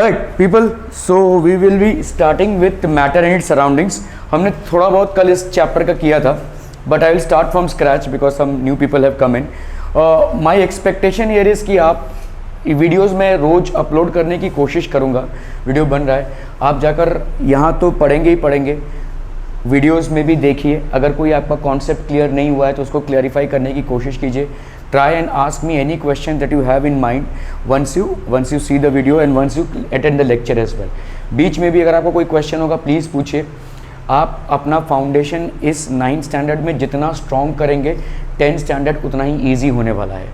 Alright people, so we will be starting with matter and its surroundings. हमने थोड़ा बहुत कल इस चैप्टर का किया था, but I will start from scratch because some new people have come in. My expectation here is कि आप वीडियोस में रोज़ अपलोड करने की कोशिश करूँगा. वीडियो बन रहा है, आप जाकर यहाँ तो पढ़ेंगे ही पढ़ेंगे, वीडियोस में भी देखिए. अगर कोई आपका कॉन्सेप्ट क्लियर नहीं हुआ है तो उसको क्लियरिफाई करने की कोशिश कीजिए. Try and ask me any question that you have in mind once you see the video and once you attend the lecture as well. बीच में भी अगर आपको कोई क्वेश्चन होगा प्लीज़ पूछिए. आप अपना फाउंडेशन इस 9th स्टैंडर्ड में जितना स्ट्रॉन्ग करेंगे 10th स्टैंडर्ड उतना ही ईजी होने वाला है.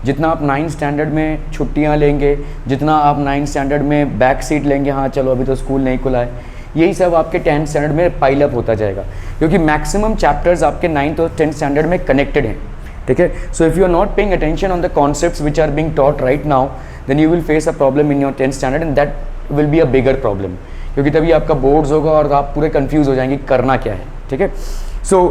जितना आप 9th स्टैंडर्ड में छुट्टियां लेंगे, जितना आप 9th स्टैंडर्ड में बैक सीट लेंगे, हाँ चलो अभी तो स्कूल नहीं खुला है, यही सब आपके 10th स्टैंडर्ड में पाइल अप होता जाएगा, क्योंकि मैक्सिमम चैप्टर्स आपके 9th और 10th स्टैंडर्ड में कनेक्टेड हैं. ठीक है. So if you are not paying attention on the concepts which are being taught right now, then you will face a problem in your 10th standard and that will be a bigger problem, क्योंकि तभी आपका boards होगा और आप पूरे confuse हो जाएंगे करना क्या है. ठीक है. सो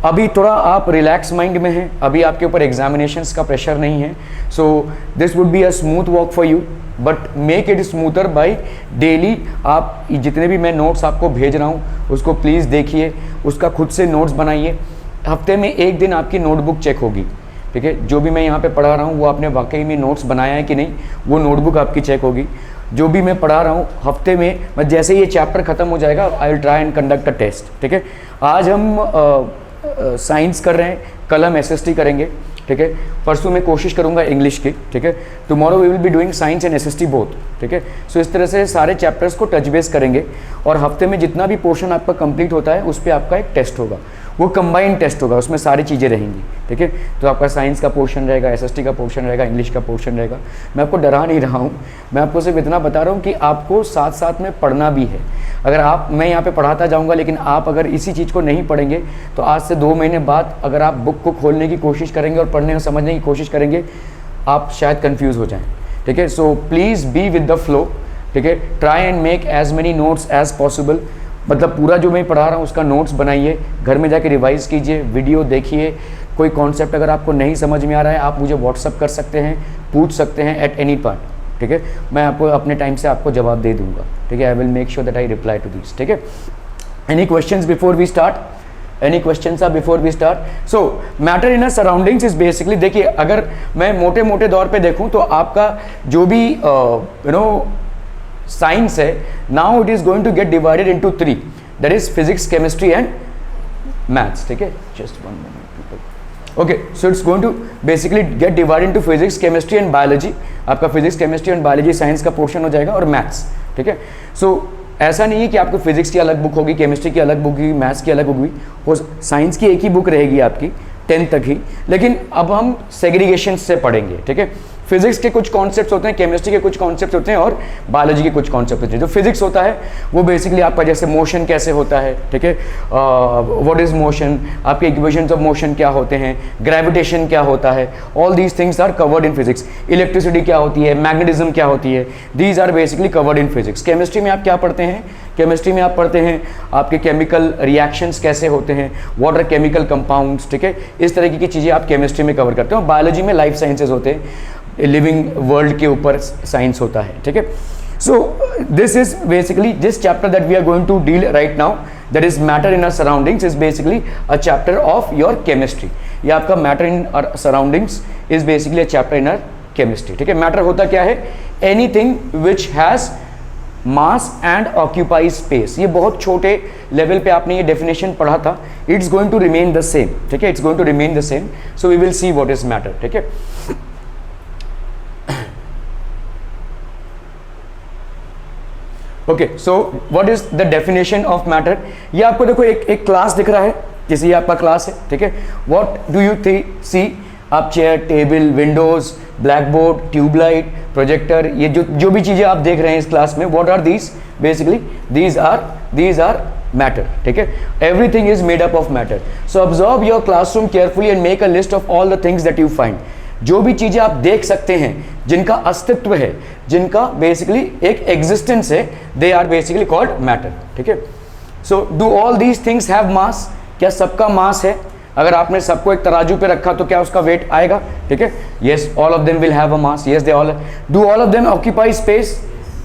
अभी थोड़ा आप रिलैक्स माइंड में हैं, अभी आपके ऊपर एग्जामिनेशंस का प्रेशर नहीं है. So this would be a smooth walk for you, but make it smoother by daily. आप जितने भी मैं नोट्स आपको भेज रहा हूँ उसको प्लीज़ देखिए, उसका खुद से नोट्स बनाइए. हफ्ते में एक दिन आपकी नोटबुक चेक होगी. ठीक है. जो भी मैं यहाँ पे पढ़ा रहा हूँ वो आपने वाकई में नोट्स बनाया है कि नहीं, वो नोटबुक आपकी चेक होगी. जो भी मैं पढ़ा रहा हूँ हफ्ते में, मैं जैसे ही ये चैप्टर ख़त्म हो जाएगा I will try and conduct a test. ठीक है. आज हम साइंस कर रहे हैं, कल हम SST करेंगे. ठीक है. परसों मैं कोशिश करूंगा इंग्लिश की. ठीक है. Tomorrow we will be doing science and SST both. ठीक है. सो इस तरह से सारे चैप्टर्स को टच बेस करेंगे और हफ्ते में जितना भी पोर्शन आपका कंप्लीट होता है उस पर आपका एक टेस्ट होगा, वो कंबाइंड टेस्ट होगा, उसमें सारी चीज़ें रहेंगी. ठीक है. तो आपका साइंस का पोर्शन रहेगा, SST का पोर्शन रहेगा, इंग्लिश का पोर्शन रहेगा. मैं आपको डरा नहीं रहा हूँ, मैं आपको सिर्फ इतना बता रहा हूँ कि आपको साथ साथ में पढ़ना भी है. अगर आप, मैं यहाँ पे पढ़ाता जाऊँगा लेकिन आप अगर इसी चीज़ को नहीं पढ़ेंगे तो आज से 2 महीने बाद अगर आप बुक को खोलने की कोशिश करेंगे और पढ़ने और समझने की कोशिश करेंगे, आप शायद कंफ्यूज हो जाएं. ठीक है. So please be with the flow. ठीक है. Try and make as many notes as possible. मतलब पूरा जो मैं पढ़ा रहा हूँ उसका नोट्स बनाइए, घर में जाके रिवाइज कीजिए, वीडियो देखिए. कोई कॉन्सेप्ट अगर आपको नहीं समझ में आ रहा है आप मुझे व्हाट्सअप कर सकते हैं, पूछ सकते हैं एट एनी पॉइंट. ठीक है. मैं आपको अपने टाइम से आपको जवाब दे दूंगा. ठीक है. I will make sure that I reply to this. ठीक है. Any questions before we start? Any questions are before we start? So matter in a surroundings is basically, देखिए अगर मैं मोटे मोटे दौर पे देखूं तो आपका जो भी साइंस है, now it is going to get divided into 3, that is physics, chemistry and maths. ठीक है. Just one moment people. Okay. So it's going to basically get divided into physics, chemistry and biology. आपका physics, chemistry and biology science का portion हो जाएगा और maths. ठीक है. सो ऐसा नहीं है कि आपको फिजिक्स की अलग बुक होगी, केमिस्ट्री की अलग बुक होगी, मैथ्स की अलग होगी, वो साइंस की एक ही बुक रहेगी आपकी 10th तक ही. लेकिन अब हम सेग्रीगेशन से पढ़ेंगे. ठीक है. फिजिक्स के कुछ कॉन्सेप्ट्स होते हैं, केमिस्ट्री के कुछ कॉन्सेप्ट्स होते हैं और बायोलॉजी के कुछ कॉन्सेप्ट होते हैं. जो फिजिक्स होता है वो बेसिकली आपका जैसे मोशन कैसे होता है. ठीक है. व्हाट इज मोशन, आपके इक्वेशंस ऑफ मोशन क्या होते हैं, ग्रेविटेशन क्या होता है, all these things are covered in physics. Electricity क्या होती है, मैग्नेटिज्म क्या होती है, these are basically covered in physics. Chemistry में आप क्या पढ़ते हैं? केमिस्ट्री में आप पढ़ते हैं आपके केमिकल रिएक्शंस कैसे होते हैं, व्हाट आर केमिकल कंपाउंड्स. ठीक है. इस तरीके की चीज़ें आप केमिस्ट्री में कवर करते हो. बायोलॉजी में लाइफ साइंसेज होते हैं, लिविंग वर्ल्ड के ऊपर साइंस होता है. ठीक है. So this is basically this chapter that we are going to deal right now, that is matter in our surroundings, is basically a chapter of your chemistry. ये आपका matter in our surroundings is basically a chapter in our chemistry. ठीक है. Matter होता क्या है? Anything which has mass and occupy space. ये बहुत छोटे लेवल पे आपने ये डेफिनेशन पढ़ा था. It's going to remain the same. ठीक है. It's going to remain the same. So we will see what is matter. ठीक है. Okay. So what is the definition of matter? ये आपको देखो एक क्लास दिख रहा है, जैसे ये आपका क्लास है. ठीक है. What do you see? आप chair, table, windows, black board, tubelight, projector, ये जो भी चीज़ें आप देख रहे हैं इस क्लास में, what are these? Basically these are matter. ठीक है. Everything is made up of matter. So observe your classroom carefully and make a list of all the things that you find. जो भी चीज़ें आप देख सकते हैं, जिनका अस्तित्व है, जिनका बेसिकली एक एग्जिस्टेंस है, they are basically called matter. ठीक है. So do all these things have mass? क्या सबका मास है? अगर आपने सबको एक तराजू पे रखा तो क्या उसका वेट आएगा? ठीक है. Yes, all of them will have a mass. Yes, they all. Do all of them occupy space?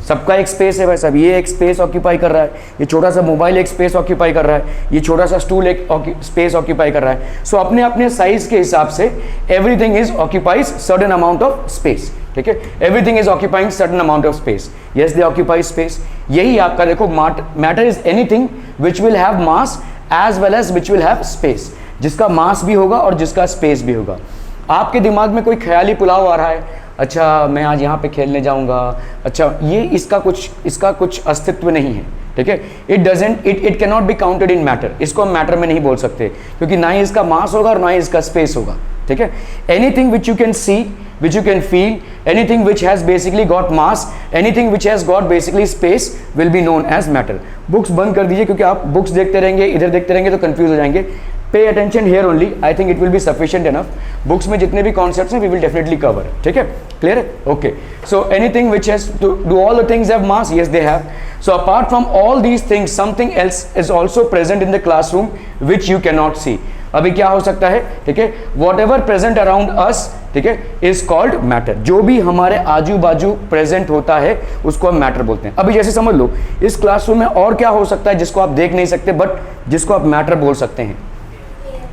सबका एक स्पेस है भाई साहब, ये एक स्पेस ऑक्यूपाई कर रहा है, ये छोटा सा मोबाइल एक स्पेस ऑक्यूपाई कर रहा है, ये छोटा सा स्टूल एक स्पेस ऑक्यूपाई कर रहा है. सो अपने अपने साइज के हिसाब से everything is occupies certain amount of space. ठीक है, everything is occupying certain amount of space. Yes, they occupy space. यही आपका देखो matter is anything which will have mass as well as which will have space. जिसका mass भी होगा और जिसका स्पेस भी होगा. आपके दिमाग में कोई ख्याली पुलाव आ रहा है, अच्छा मैं आज यहाँ पे खेलने जाऊँगा, अच्छा ये इसका कुछ अस्तित्व नहीं है. ठीक है, it can not be counted in matter. इसको हम मैटर में नहीं बोल सकते क्योंकि ना ही इसका मास होगा और ना ही इसका स्पेस होगा. ठीक है, anything which you can see, which you can feel, anything which has basically got mass, anything which has got basically space will be known as matter. Books बंद कर दीजिए क्योंकि आप बुक्स देखते रहेंगे, इधर देखते रहेंगे तो कंफ्यूज हो जाएंगे. Pay attention here only, I think it will be sufficient enough. Books में जितने भी कॉन्सेप्ट्स हैं वी विल डेफिनेटली कवर. ठीक है, क्लियर है? Okay, so anything which has to do all the things have mass, yes they have. So apart from all these things something else is also present in the classroom which you can not see. अभी क्या हो सकता है? ठीक है, whatever present around us, ठीक है, is called matter. जो भी हमारे आजू बाजू प्रेजेंट होता है उसको हम मैटर बोलते हैं. अभी जैसे समझ लो इस क्लासरूम में और क्या हो सकता है जिसको आप देख नहीं सकते बट जिसको आप मैटर बोल सकते हैं?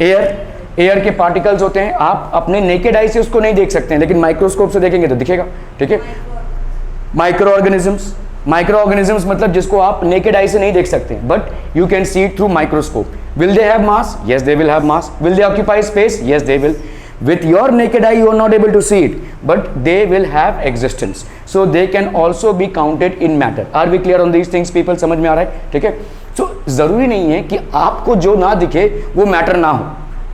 एयर के पार्टिकल्स होते हैं. आप अपने नेकेड आई से उसको नहीं देख सकते हैं लेकिन माइक्रोस्कोप से देखेंगे तो दिखेगा. ठीक है, माइक्रो ऑर्गेनिजम्स मतलब जिसको आप नेकेड आई से नहीं देख सकते but you can see it through microscope. Will they have mass? Yes, they will have mass. Will they occupy space? Yes, they will. With your naked eye, you are not able to see it, but they will have existence. So they can also be counted in matter. Are we clear on these things, people? समझ में आ रहा है? ठीक है. So जरूरी नहीं है कि आपको जो ना दिखे वो मैटर ना हो.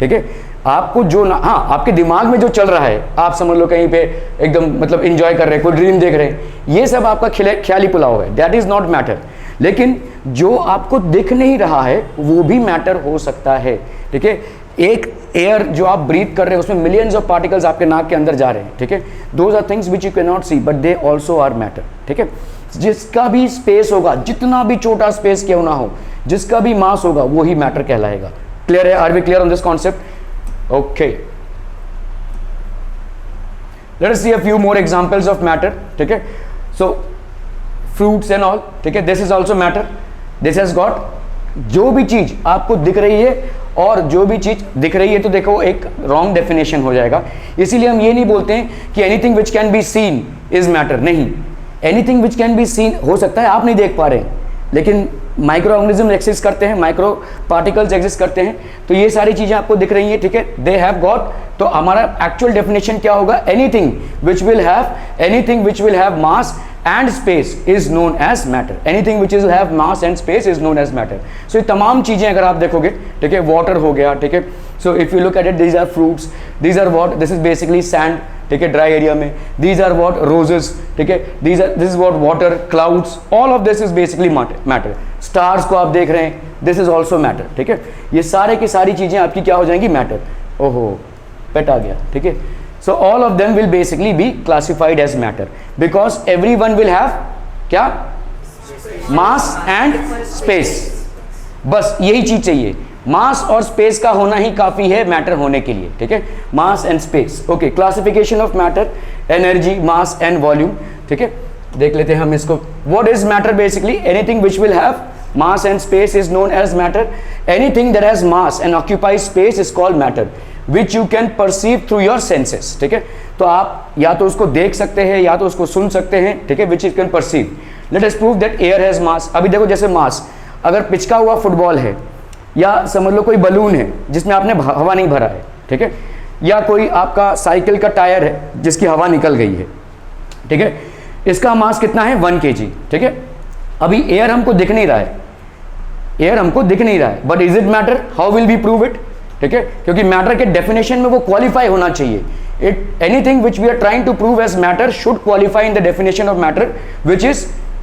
ठीक है, आपको जो ना, हाँ आपके दिमाग में जो चल रहा है, आप समझ लो कहीं पे एकदम मतलब इंजॉय कर रहे हैं, कोई ड्रीम देख रहे हैं, ये सब आपका ख्याली पुलाव है. That is not matter. लेकिन जो आपको दिख नहीं रहा है वो भी मैटर हो सकता है. ठीक है, एक एयर जो आप ब्रीथ कर रहे हैं उसमें मिलियंस ऑफ पार्टिकल्स आपके नाक के अंदर जा रहे हैं. ठीक है, those are things which you can not see but they also are matter. ठीक है, जिसका भी स्पेस होगा, जितना भी छोटा स्पेस क्यों ना हो, जिसका भी मास होगा वो ही मैटर कहलाएगा. क्लियर है? Are we clear on this concept? Okay, let us see a few more examples of matter. ठीक है, सो फ्रूट्स एंड ऑल. ठीक है, this is also matter. This has got, जो भी चीज आपको दिख रही है और जो भी चीज दिख रही है तो देखो एक रॉन्ग डेफिनेशन हो जाएगा. इसीलिए हम ये नहीं बोलते हैं कि anything which can be seen is matter. नहीं, anything which can be seen हो सकता है आप नहीं देख पा रहे हैं लेकिन माइक्रो ऑर्गेनिज्म एग्जिस्ट करते हैं, माइक्रो पार्टिकल्स एग्जिस्ट करते हैं, तो ये सारी चीजें आपको दिख रही हैं. ठीक है, दे हैव गॉट. तो हमारा एक्चुअल डेफिनेशन क्या होगा? Anything which will have mass and space is known as matter. Anything which is have mass and space is known as matter. So ये तमाम चीजें अगर आप देखोगे, ठीक है, water हो गया. ठीक है, so if you look at it, these are fruits, these are what, this is basically sand. ठीक है, ड्राई एरिया में. these are what, roses. ठीक है, this is what, water, clouds, all of this is basically matter. stars को आप देख रहे हैं, this is also matter. ठीक है, ये सारे की सारी चीजें आपकी क्या हो जाएंगी? मैटर. ओहो, पेट आ गया. ठीक है, so all of them will basically be classified as matter because everyone will have क्या? mass and space. बस यही चीज चाहिए, मास और स्पेस का होना ही काफी है मैटर होने के लिए. ठीक है, mass and space. Okay, classification of matter, energy, mass and volume. ठीक है, देख लेते हैं हम इसको. What is matter? Basically anything which will have mass and space is known as matter. Anything that has mass and occupies space is called matter, which you can perceive through your senses. ठीक है, तो आप या तो उसको देख सकते हैं या तो उसको सुन सकते हैं. ठीक है, which you can perceive. Let us prove that air has mass. अभी देखो जैसे मास, अगर पिचका हुआ फुटबॉल है या समझ लो कोई बलून है जिसमें आपने हवा नहीं भरा है. ठीक है, या कोई आपका साइकिल का टायर है जिसकी हवा निकल गई है. ठीक है, इसका मास कितना है? 1 kg. ठीक है, अभी एयर हमको दिख नहीं रहा है, but is it matter? How will we prove it? ठीक है, क्योंकि मैटर के डेफिनेशन में वो क्वालिफाई होना चाहिए. Anything which we are trying to prove as matter should qualify in the definition of matter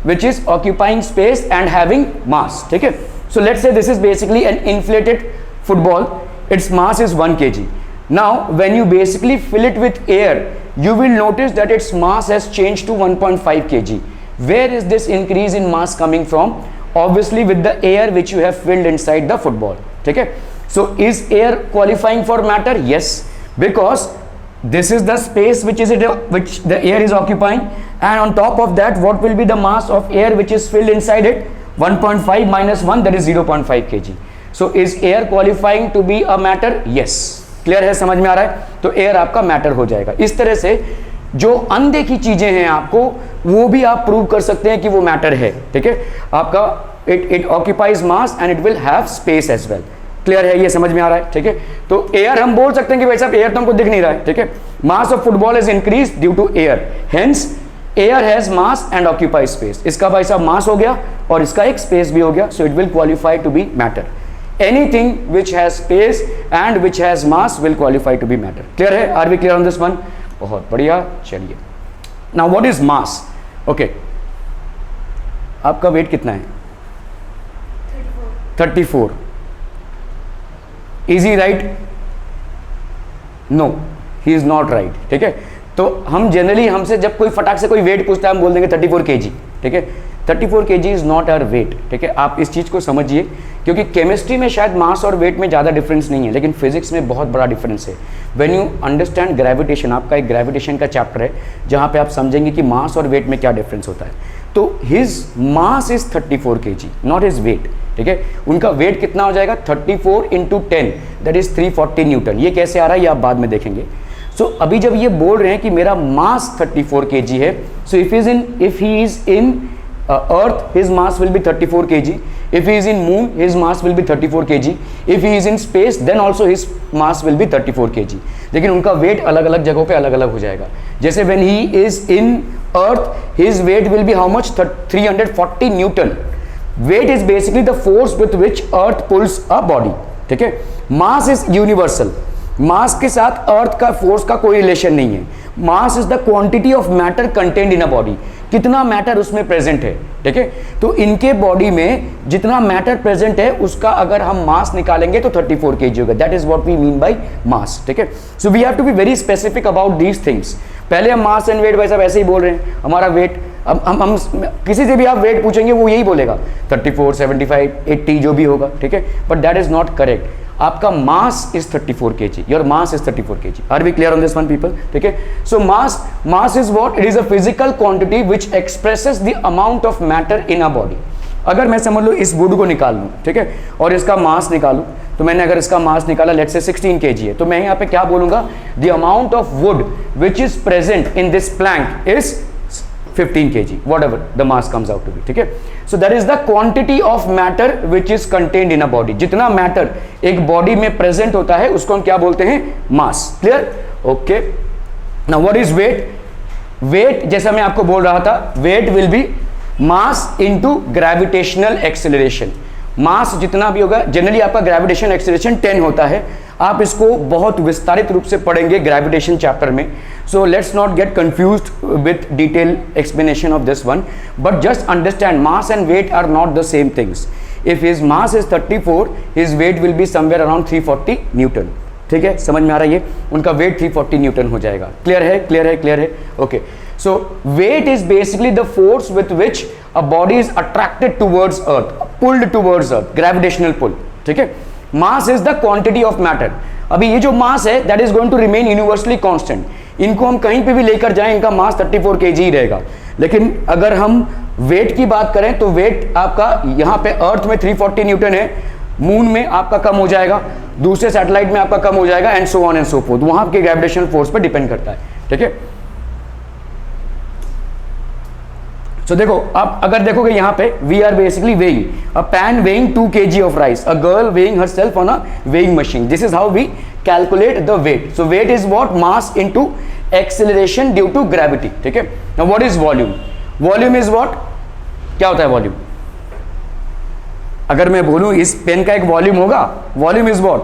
which is occupying space and having mass. ठीक है, so let's say this is basically an inflated football. Its mass is 1 kg. Now when you basically fill it with air, you will notice that its mass has changed to 1.5 kg. Where is this increase in mass coming from? Obviously with the air which you have filled inside the football. ठीक है, so is air qualifying for matter? Yes, because this is the space which the air is occupying, and on top of that what will be the mass of air which is filled inside it? 1.5 minus 1, that is 0.5 kg. So is air qualifying to be a matter? Yes. Clear है, समझ में आ रहा है? तो air आपका matter हो जाएगा। इस तरह से जो अनदेखी चीजें हैं आपको वो भी आप प्रूव कर सकते हैं कि वो मैटर है। ठीक है, आपका it occupies mass and it will have space as well. Clear है, ये समझ में आ रहा है? ठीक है, तो एयर हम बोल सकते हैं कि भाई साहब एयर तो हमको दिख नहीं रहा है। ठीक है, mass of football is increase due to air, hence air has mass and occupy space. इसका भाई साहब मास हो गया और इसका एक स्पेस भी हो गया, so it will qualify to be matter. Anything which has space and which has mass will qualify to be matter. Clear है? Are we clear on this one? बहुत बढ़िया, चलिए। Now what is mass? Okay. आपका wait कितना है? 34. Is he right? No, he is not right. ठीक है, तो हम जनरली हमसे जब कोई फटाक से कोई वेट पूछता है हम बोल देंगे 34 kg। ठीक है, 34 kg is not our weight. ठीक है, आप इस चीज़ को समझिए, क्योंकि केमिस्ट्री में शायद मास और वेट में ज़्यादा डिफरेंस नहीं है, लेकिन फिजिक्स में बहुत बड़ा डिफरेंस है। व्हेन यू अंडरस्टैंड ग्रेविटेशन, आपका एक ग्रेविटेशन का चैप्टर है जहाँ पे आप समझेंगे कि मास और वेट में क्या डिफरेंस होता है। तो his mass is 34 kg, not his weight. ठीक है, उनका वेट कितना हो जाएगा? 34 इंटू 10, दैट इज 340 न्यूटन। ये कैसे आ रहा है ये आप बाद में देखेंगे। सो अभी जब ये बोल रहे हैं कि मेरा मास 34 kg है, so if he is in earth, his mass will be 34 kg. If he is in moon, his mass will be 34 kg. If he is in space, then also his mass will be 34 kg. लेकिन उनका wait अलग अलग जगहों पे अलग अलग हो जाएगा। जैसे when he is in earth, his weight will be how much? 340 Newton. Weight is basically the force with which earth pulls a body. ठीक है, mass is universal. मास के साथ अर्थ का फोर्स का कोई रिलेशन नहीं है। Mass is the quantity of matter contained in a body, कितना मैटर उसमें प्रेजेंट है। ठीक है, तो इनके बॉडी में जितना मैटर प्रेजेंट है उसका अगर हम मास निकालेंगे तो 34 kg होगा। That is what we mean by mass. ठीक है, so we have to be very specific about these things. पहले हम मास एंड वेट वैसा वैसे ही बोल रहे हैं, हमारा वेट हम किसी से भी आप वेट पूछेंगे वो यही बोलेगा 34, 75, 80 जो भी होगा। ठीक है, but that is not correct. आपका mass is 34 kg, your mass is 34 kg। Are we clear on this one people? ठीक है, so mass is what? It is a physical quantity which expresses the amount of matter in a body. अगर मैं समझ लो इस would को निकाल लूँ, ठीक है, और इसका मास निकालूं, तो मैंने अगर इसका मास निकाला लेट्स से 16 kg है, तो मैं यहाँ पे क्या बोलूंगा? The amount of wood which is present in this plank is 15 kg, whatever the mass comes out to be. ठीक है, so that is the quantity of matter which is contained in a body. जितना matter एक body में present होता है उसको हम क्या बोलते हैं? Mass. Clear? Okay, now what is weight? Weight जैसा मैं आपको बोल रहा था, weight will be mass into gravitational acceleration. Mass जितना भी होगा, जनरली आपका ग्रेविटेशन एक्सेलरेशन 10 होता है। आप इसको बहुत विस्तारित रूप से पढ़ेंगे ग्रेविटेशन चैप्टर में, so let's not get confused with detail explanation of this one, but just understand mass and weight are not the same things. If his mass is 34, his weight will be somewhere around 340 newton. ठीक है, समझ में आ रहा है? ये उनका wait 340 Newton हो जाएगा। क्लियर है? क्लियर है? क्लियर है? Okay, so weight is basically the force with which a body is attracted towards earth, pulled towards earth, gravitational pull. ठीक है, mass is the quantity of matter. अभी ये जो मास है that is going to remain universally constant. इनको हम कहीं पे भी लेकर जाएं इनका मास 34 kg ही रहेगा। लेकिन अगर हम वेट की बात करें तो वेट आपका यहाँ पे अर्थ में 340 न्यूटन है, मून में आपका कम हो जाएगा, दूसरे सैटेलाइट में आपका कम हो जाएगा, and so on and so fourth. वहां के ग्रेविटेशनल फोर्स पर डिपेंड करता है। ठीक है, तो देखो आप अगर देखोगे यहाँ पे we are basically weighing a pan weighing 2 kg of rice, a girl weighing herself on a weighing machine. This is how we calculate the weight. So weight is what? Mass into acceleration due to gravity. ठीक है, now what is volume? Volume is what? क्या होता है volume? अगर मैं बोलूं इस pen का एक वॉल्यूम होगा, volume is what?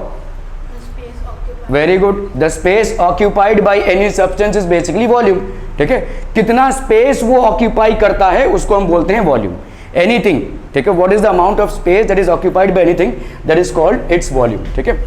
Very good, the space occupied by any substance is basically volume. ठीक है, कितना स्पेस वो ऑक्यूपाई करता है उसको हम बोलते हैं वॉल्यूम। एनीथिंग, ठीक है, what is the amount of space that is occupied by anything, that is called its volume. ठीक है,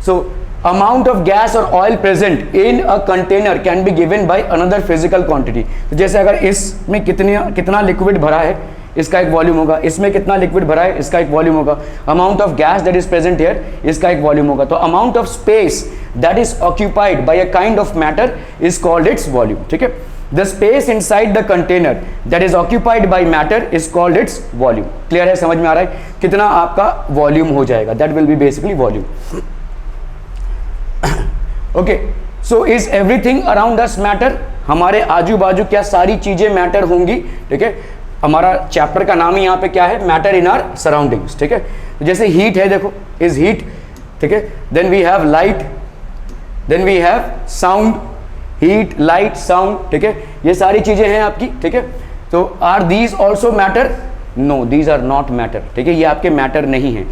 सो अमाउंट ऑफ गैस और oil present in a container can be given by another physical quantity. तो जैसे अगर इसमें कितना liquid भरा है, इसका एक वॉल्यूम होगा, इसमें कितना लिक्विड भरा है, इसका एक वॉल्यूम होगा, amount of gas that is present here, इसका एक वॉल्यूम होगा। तो amount of space that is occupied by a kind of matter is called its volume, ठीक है। The space inside the container that is occupied by matter is called its volume. Clear है, समझ में आ रहा है कितना आपका वॉल्यूम हो जाएगा, that will be basically volume. Okay, so is everything around us matter, हमारे आजू बाजू क्या सारी चीजें मैटर होंगी, ठीक है। हमारा चैप्टर का नाम ही यहाँ पे क्या है, मैटर इन आवर सराउंडिंग्स, ठीक है। जैसे हीट है, देखो इज हीट, ठीक है। Then we have light, then we have sound, heat light sound, ठीक है, ये सारी चीजें हैं आपकी, ठीक है। तो are these also matter, no these are not matter, ठीक है, ये आपके मैटर नहीं है।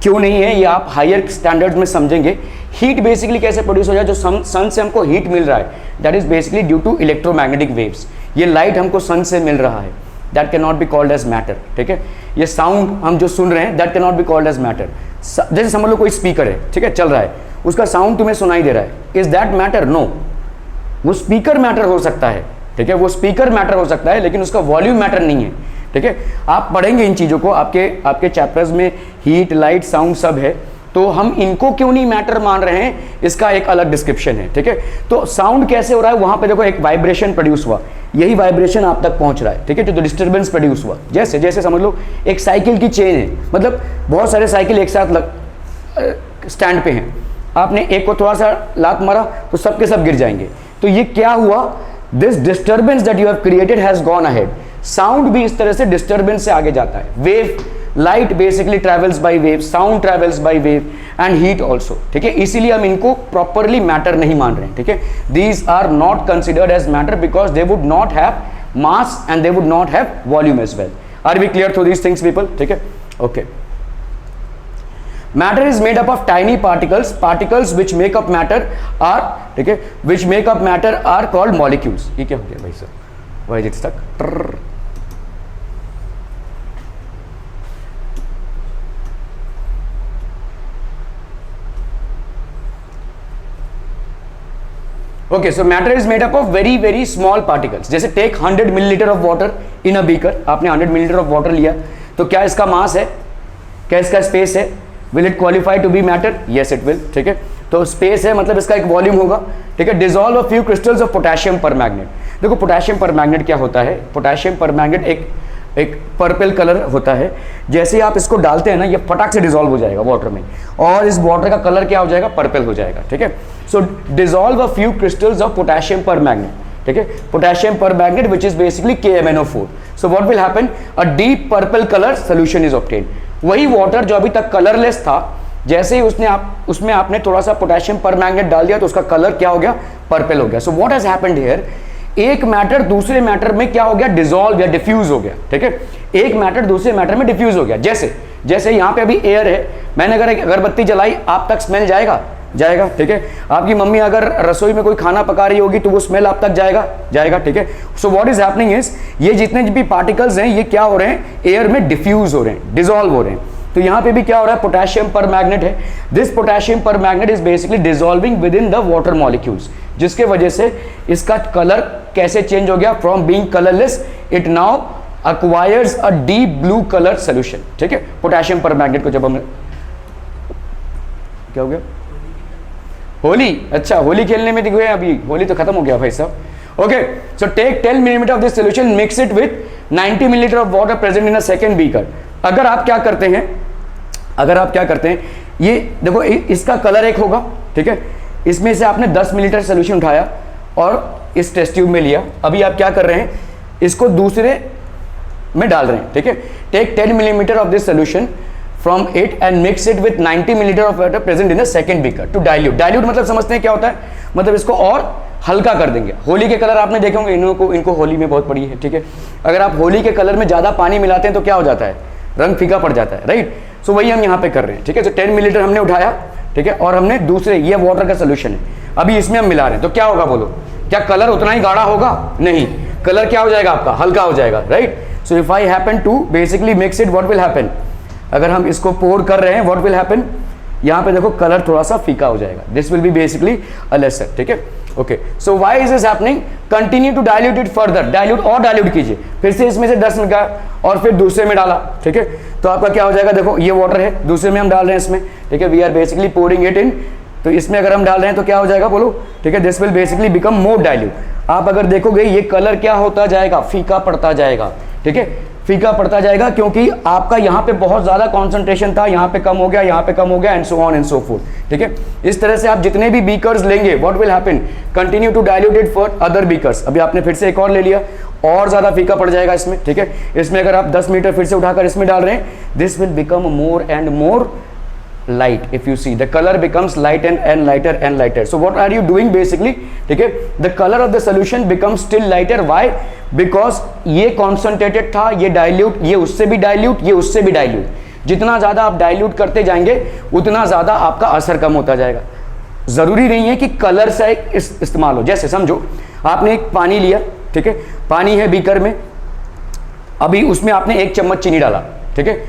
क्यों नहीं है, ये आप हायर स्टैंडर्ड्स में समझेंगे। हीट बेसिकली कैसे प्रोड्यूस हो जाए, जो सन से हमको हीट मिल रहा है that is basically due to electromagnetic waves. ये लाइट हमको सन से मिल रहा है, that can not be called as matter, ठीक है। ये साउंड हम जो सुन रहे हैं that can not be called as matter. जैसे समझ लो कोई स्पीकर है, ठीक है, चल रहा है, उसका साउंड तुम्हें सुनाई दे रहा है, इज दैट मैटर, नो। वो स्पीकर मैटर हो सकता है, ठीक है, वो स्पीकर मैटर हो सकता है, लेकिन उसका वॉल्यूम मैटर नहीं है, ठीक है। आप पढ़ेंगे इन चीज़ों को, आपके चैप्टर्स में हीट लाइट साउंड सब है, तो हम इनको क्यों नहीं मैटर मान रहे हैं, इसका एक अलग डिस्क्रिप्शन है, ठीक है। तो साउंड कैसे हो रहा है, वहां पे देखो एक वाइब्रेशन प्रोड्यूस हुआ, यही वाइब्रेशन आप तक पहुंच रहा है, ठीक है, जो डिस्टर्बेंस प्रोड्यूस हुआ। जैसे जैसे समझ लो एक साइकिल की चेन है, मतलब बहुत सारे साइकिल एक साथ स्टैंड पे हैं, आपने एक को थोड़ा सा लात मारा तो सबके सब गिर जाएंगे। तो ये क्या हुआ, this disturbance that you have created has gone ahead. Sound भी इस तरह से डिस्टर्बेंस से आगे जाता है। Wave, light basically travels by wave, sound travels by wave and heat also, ठीक है। इसीलिए हम इनको प्रॉपरली मैटर नहीं मान रहे हैं, ठीक है। These are not considered as matter because they would not have mass and they would not have volume as well. Are we clear through these things people, ठीक है, okay. Matter is made up of tiny particles. Particles which make up matter are, ठीक है, which make up matter are called molecules. ये क्या हो गया भाई साहब? Why is it stuck? Okay, so matter is made up of very very small particles. जैसे take 100 milliliter of water in a beaker. आपने 100 milliliter of water लिया, तो क्या इसका मास है, क्या इसका स्पेस है? Will it qualify to be matter? Yes, it will, ठीक है। तो स्पेस है मतलब इसका एक वॉल्यूम होगा, ठीक है। Dissolve a few crystals of potassium परमैग्नेट। देखो पोटेशियम परमैग्नेट क्या होता है, पोटेशियम परमैग्नेट एक पर्पल कलर होता है। जैसे ही आप इसको डालते हैं ना, ये फटाक से डिसॉल्व हो जाएगा वाटर में, और इस वाटर का कलर क्या हो जाएगा, पर्पल हो जाएगा, ठीक है। So dissolve a few crystals of potassium permanganate, ठीक है, potassium permanganate which is basically KMnO4। So what will happen, a deep purple colour solution is obtained. वही वाटर जो अभी तक कलरलेस था, जैसे ही उसमें आपने थोड़ा सा पोटेशियम परमैंगनेट डाल दिया तो उसका कलर क्या हो गया, पर्पल हो गया। So what has happened here, एक मैटर दूसरे मैटर में क्या हो गया, डिसॉल्व या डिफ्यूज हो गया, ठीक है। एक मैटर दूसरे मैटर में डिफ्यूज हो गया। जैसे यहाँ पे अभी एयर है, मैंने अगर एक अगरबत्ती जलाई, आप तक स्मेल जाएगा, ठीक है। आपकी मम्मी अगर रसोई में कोई खाना पका रही होगी तो वो स्मेल आप तक जाएगा, ठीक है। So what is happening is, ये जितने भी पार्टिकल्स हैं ये क्या हो रहे हैं, एयर में डिफ्यूज हो रहे हैं, डिसॉल्व हो रहे हैं। तो यहाँ पे भी क्या हो रहा है, पोटेशियम परमैग्नेट है। This potassium परमैग्नेट is basically dissolving with in the water molecules, जिसके वजह से इसका कलर कैसे चेंज हो गया, from being colourless it now acquires a deep blue colour solution, ठीक है। पोटेशियम परमैग्नेट को जब हम, क्या हो गया, होली, अच्छा होली खेलने में दिखे, अभी होली तो खत्म हो गया भाई साहब। Okay, so take 10 millimetre of this solution, mix it with 90 millilitre of water present in a second beaker. अगर आप क्या करते हैं, ये देखो इसका कलर एक होगा, ठीक है। इसमें से आपने 10 मिलीलीटर सोल्यूशन उठाया और इस टेस्ट ट्यूब में लिया। अभी आप क्या कर रहे हैं, इसको दूसरे में डाल रहे हैं, ठीक है। Take 10 millimetre of this solution from it and mix it with 90 milliliter of water present in the second beaker to dilute। dilute मतलब समझते हैं क्या होता है, मतलब इसको और हल्का कर देंगे। होली के कलर आपने देखे होंगे, इनको होली में बहुत पड़ी है, ठीक है। अगर आप होली के कलर में ज़्यादा पानी मिलाते हैं तो क्या हो जाता है, रंग फीका पड़ जाता है, राइट। सो वही हम यहाँ पे कर रहे हैं, ठीक है। तो 10 मिलीलीटर हमने उठाया, ठीक है, और हमने दूसरे, ये वाटर का सोल्यूशन है, अभी इसमें हम मिला रहे हैं, तो क्या होगा बोलो, क्या कलर उतना ही गाढ़ा होगा, नहीं, कलर क्या हो जाएगा आपका, हल्का हो जाएगा, right. So if I happen to basically mix it, what will happen, अगर हम इसको पोर कर रहे हैं, व्हाट विल हैपन, यहाँ पे देखो कलर थोड़ा सा फीका हो जाएगा, this will be basically a lesser, ठीक है। Okay, so why is this happening? Continue to dilute it further, dilute और डाइल्यूट कीजिए, फिर से इसमें से 10 निकाला और फिर दूसरे में डाला, ठीक है, तो आपका क्या हो जाएगा? देखो ये वाटर है, दूसरे में हम डाल रहे हैं इसमें, ठीक है, we are basically pouring it in, तो इसमें अगर हम डाल रहे हैं तो क्या हो जाएगा बोलो, ठीक है, this will basically become more dilute. आप अगर देखोगे ये कलर क्या होता जाएगा? फीका पड़ता जाएगा, ठीक है, फीका पड़ता जाएगा, क्योंकि आपका यहाँ पे बहुत ज़्यादा कॉन्सेंट्रेशन था, यहाँ पे कम हो गया, यहाँ पे कम हो गया, and so on and so fourth, ठीक है। इस तरह से आप जितने भी बीकर्स लेंगे, what will happen? Continue to dilute it for other beakers. अभी आपने फिर से एक और ले लिया, और ज़्यादा फीका पड़ जाएगा इसमें, ठीक है। इसमें अगर आप 10 मीटर फिर से उठाकर इसमें डाल रहे हैं, this will become more and more light. If you see, the color becomes light and lighter and lighter. So what are you doing basically? ठीक है, the color of the solution becomes still lighter. Why? Because ये concentrated था, ये dilute, ये उससे भी dilute, ये उससे भी dilute. जितना ज़्यादा आप dilute करते जाएंगे उतना ज़्यादा आपका असर कम होता जाएगा। ज़रूरी नहीं है कि कलर से इस्तेमाल हो। जैसे समझो आपने एक पानी लिया, ठीक है, पानी है बीकर में, अभी उसमें आपने 1 चम्मच चीनी डाला, ठीक है,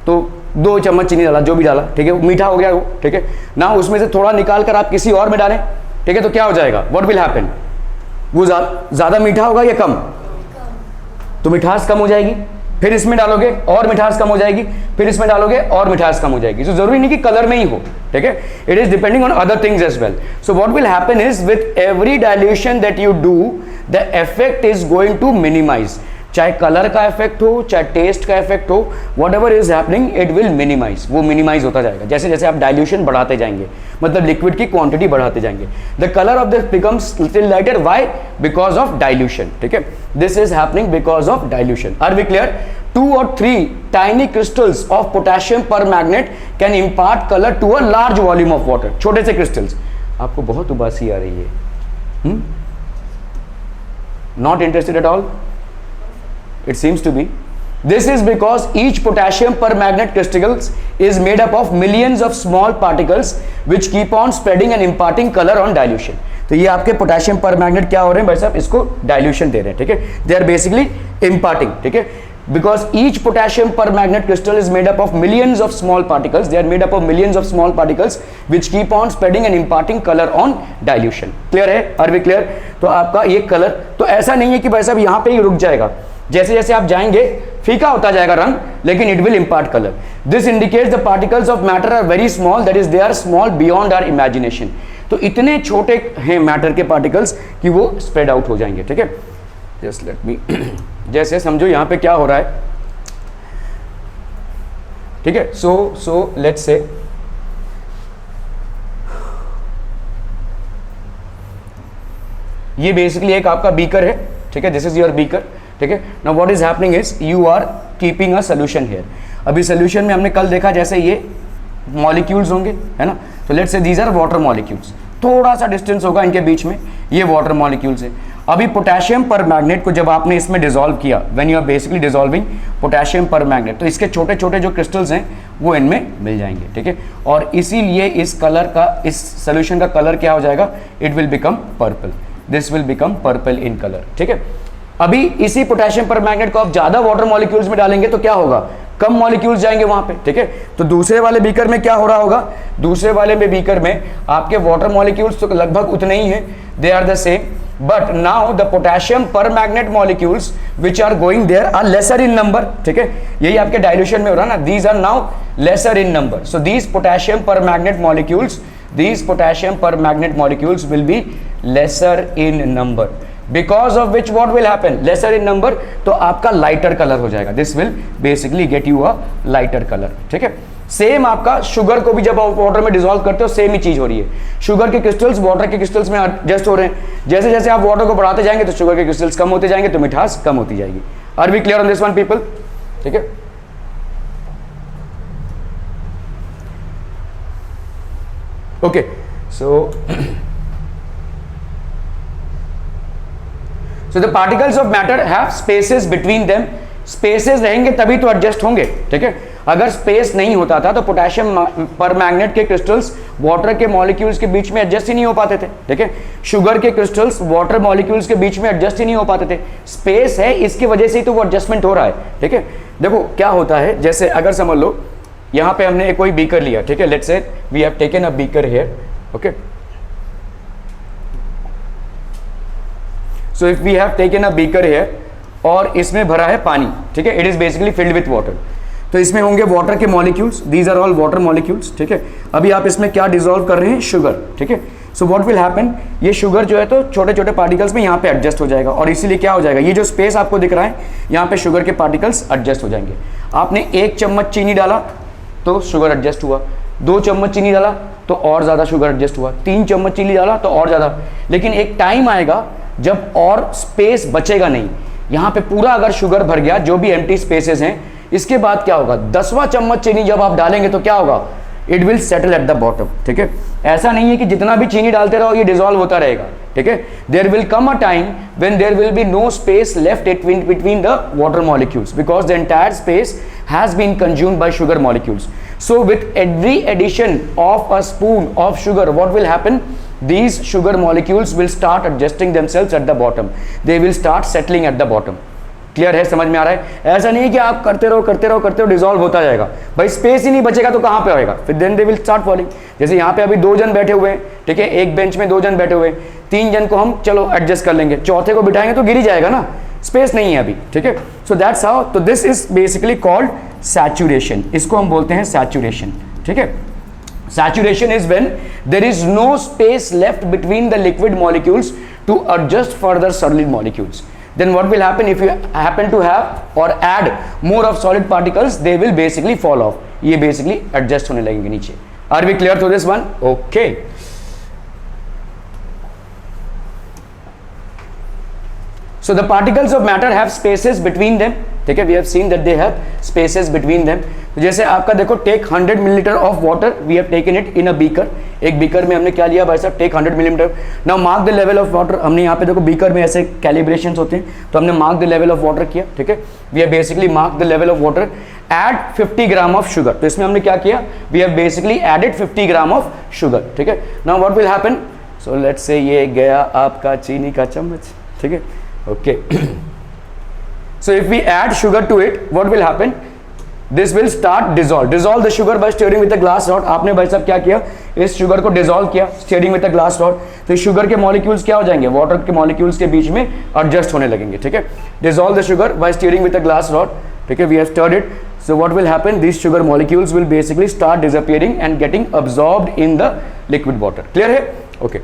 तो 2 चम्मच चीनी डाला, जो भी डाला, ठीक है, मीठा हो गया वो, ठीक है ना, उसमें से थोड़ा निकाल कर आप किसी और में डालें, ठीक है, तो क्या हो जाएगा? What will happen? वो ज़्यादा मीठा होगा या कम? तो मिठास कम हो जाएगी, फिर इसमें डालोगे और मिठास कम हो जाएगी, फिर इसमें डालोगे और मिठास कम हो जाएगी। तो जरूरी नहीं कि कलर में ही हो, ठीक है, it is depending on other things as well. So what will happen is with every dilution that you do, the effect is going to minimize. चाहे कलर का इफेक्ट हो, चाहे टेस्ट का इफेक्ट हो, whatever is happening it will minimize, वो minimize होता जाएगा जैसे जैसे आप डाइल्यूशन बढ़ाते जाएंगे, मतलब लिक्विड की क्वांटिटी बढ़ाते जाएंगे। The colour of this becomes little lighter, why? Because of dilution, ठीक है, this is happening because of dilution. Are we clear? 2 or 3 tiny crystals of potassium permanganate can impart color to a large volume of water. छोटे से crystals. आपको बहुत उबासी आ रही है, not interested at all? It seems to be. This is because each potassium permanganate crystals is made up of millions of small particles which keep on spreading and imparting color on dilution. तो ये आपके potassium परमैग्नेट क्या हो रहे हैं भाई साहब? इसको डाइल्यूशन दे रहे हैं, ठीक है, दे आर बेसिकली इम्पार्टिंग, ठीक है, because each potassium permanganate crystal is made up of millions of small particles, they are made up of millions of small particles which keep on spreading and imparting color on dilution. Clear है? Are we clear? तो आपका ये colour, तो ऐसा नहीं है कि भाई साहब यहाँ पे ही रुक जाएगा, जैसे जैसे आप जाएंगे फीका होता जाएगा रंग, लेकिन it will impart colour. This indicates the particles of matter are very small, that is they are small beyond our imagination. तो इतने छोटे हैं मैटर के पार्टिकल्स कि वो स्प्रेड आउट हो जाएंगे, ठीक है। जस्ट लेट मी, जैसे समझो यहाँ पे क्या हो रहा है, ठीक है, सो लेट्स से ये बेसिकली एक आपका बीकर है, ठीक है, दिस इज योर बीकर, ठीक है। Now what is happening is you are keeping a solution here. अभी सोल्यूशन में हमने कल देखा जैसे ये मॉलिक्यूल्स होंगे, है ना, तो let's say these are water molecules, थोड़ा सा डिस्टेंस होगा इनके बीच में, ये वाटर मॉलिक्यूल्स है। अभी पोटेशियम परमैग्नेट को जब आपने इसमें डिसॉल्व किया, when you are basically dissolving potassium permanganate, तो इसके छोटे छोटे जो क्रिस्टल्स हैं वो इनमें मिल जाएंगे, ठीक है, और इसीलिए इस कलर का, इस सोल्यूशन का कलर क्या हो जाएगा? It will become purple, this will become purple in colour, ठीक है। अभी इसी पोटेशियम परमैग्नेट को आप ज्यादा वाटर मॉलिक्यूल्स में डालेंगे तो क्या होगा? कम मॉलिक्यूल्स जाएंगे वहां पे, ठीक है। तो दूसरे वाले बीकर में क्या हो रहा होगा? दूसरे वाले में बीकर में आपके वाटर मॉलिक्यूल्स तो लगभग उतने ही हैं, they are the same, but now the potassium permanganate molecules which are going there are lesser in number, ठीक है, यही आपके डाइल्यूशन में हो रहा है ना, these are now lesser in number. So these potassium permanganate molecules, these potassium permanganate molecules will be lesser in number, because of which what will happen? lesser in number, तो आपका lighter color हो जाएगा, this will basically get you a lighter color, ठीक है। Same आपका sugar को भी जब आप वाटर में डिसॉल्व करते हो सेम ही चीज हो रही है, शुगर के क्रिस्टल्स वाटर के क्रिस्टल्स में एडजस्ट हो रहे हैं, जैसे जैसे आप वाटर को बढ़ाते जाएंगे तो शुगर के क्रिस्टल्स कम होते जाएंगे, तो मिठास कम होती जाएगी। Are we clear on this one people? ठीक है, okay, so the particles of matter have spaces between them, spaces रहेंगे तभी तो एडजस्ट होंगे, ठीक है। अगर स्पेस नहीं होता था तो पोटेशियम परमैग्नेट के क्रिस्टल्स वाटर के मॉलिक्यूल्स के बीच में एडजस्ट ही नहीं हो पाते थे, ठीक है। शुगर के क्रिस्टल्स वाटर मॉलिक्यूल्स के बीच में एडजस्ट ही नहीं हो पाते थे, स्पेस है, इसकी वजह से ही तो वो एडजस्टमेंट हो रहा है, ठीक है। देखो क्या होता है, जैसे अगर समझ लो यहाँ पे हमने कोई बीकर लिया, ठीक है, let's say we have taken a beaker here, okay, so if we have taken a beaker here और इसमें भरा है पानी, ठीक है, it is basically filled with water, तो इसमें होंगे वाटर के molecules, these are all water molecules, ठीक है। अभी आप इसमें क्या डिसॉल्व कर रहे हैं, शुगर, ठीक है। सो व्हाट विल हैपन, ये शुगर जो है तो छोटे छोटे पार्टिकल्स में यहाँ पे एडजस्ट हो जाएगा, और इसीलिए क्या हो जाएगा, ये जो स्पेस आपको दिख रहा है यहाँ पे शुगर के पार्टिकल्स एडजस्ट हो जाएंगे। आपने 1 चम्मच चीनी डाला तो शुगर एडजस्ट हुआ, 2 चम्मच चीनी डाला तो और ज़्यादा शुगर एडजस्ट हुआ, 3 चम्मच चीनी डाला तो और ज़्यादा, लेकिन एक टाइम आएगा जब और स्पेस बचेगा नहीं, यहाँ पे पूरा अगर शुगर भर गया, जो भी एम्प्टी स्पेसेस हैं, इसके बाद क्या होगा, 10वां चम्मच चीनी जब आप डालेंगे तो क्या होगा, it will settle at the bottom, ठीक है। ऐसा नहीं है कि जितना भी चीनी डालते रहो ये डिसॉल्व होता रहेगा, ठीक है। There will come a time when there will be no space left between the water molecules, because the entire space has been consumed by sugar molecules. So with every addition of a spoon of sugar, what will happen, these sugar molecules will start adjusting themselves at the bottom, they will start settling at the bottom। Clear है, समझ में आ रहा है। ऐसा नहीं है कि आप करते रहो डिसॉल्व होता जाएगा, भाई स्पेस ही नहीं बचेगा तो कहाँ पे होएगा, फिर then they will start falling. जैसे यहाँ पे अभी 2 जन बैठे हुए हैं, ठीक है, एक बेंच में 2 जन बैठे हुए हैं, 3 जन को हम चलो एडजस्ट कर लेंगे, चौथे को बिठाएंगे तो गिर ही जाएगा ना, स्पेस नहीं है अभी, ठीक है। सो दैट्स हाउ, तो this is basically called saturation, इसको हम बोलते हैं सैचुरेशन, ठीक है। Saturation is when there is no space left between the liquid molecules to adjust further solid molecules. Then what will happen, if you happen to have or add more of solid particles, they will basically fall off. ये basically adjust होने लगेंगे नीचे। Are we clear to this one? Okay. So the particles of matter have spaces between them, ठीक है, we have seen that they have spaces between them। तो जैसे आपका देखो, take 100 millilitre of water, we have taken it in a beaker, एक beaker में हमने क्या लिया भाई साहब, take 100 millilitre. Now mark the level of water, हमने यहाँ पे देखो बीकर में ऐसे कैलिब्रेशंस होते हैं, तो हमने mark the level of water किया, ठीक है, we have basically mark the level of water, add 50 gram of sugar, तो इसमें हमने क्या किया, we have basically added 50 gram of sugar, ठीक है। Now what will happen, so let's say ये गया आपका चीनी का चम्मच, ठीक है, okay. So if we add sugar to it, what will happen? This will start dissolve the sugar by stirring with a glass rod। आपने भाई साहब क्या किया, इस शुगर को डिसॉल्व किया steering with a glass rod, तो इस शुगर के मॉलिक्यूल्स क्या हो जाएंगे, वाटर के मॉलिक्यूल्स के बीच में एडजस्ट होने लगेंगे, ठीक है। Dissolve the sugar by stirring with a glass rod, ठीक है, we have stirred it. So what will happen, these sugar molecules will basically start disappearing and getting absorbed in the liquid water। Clear है? Okay।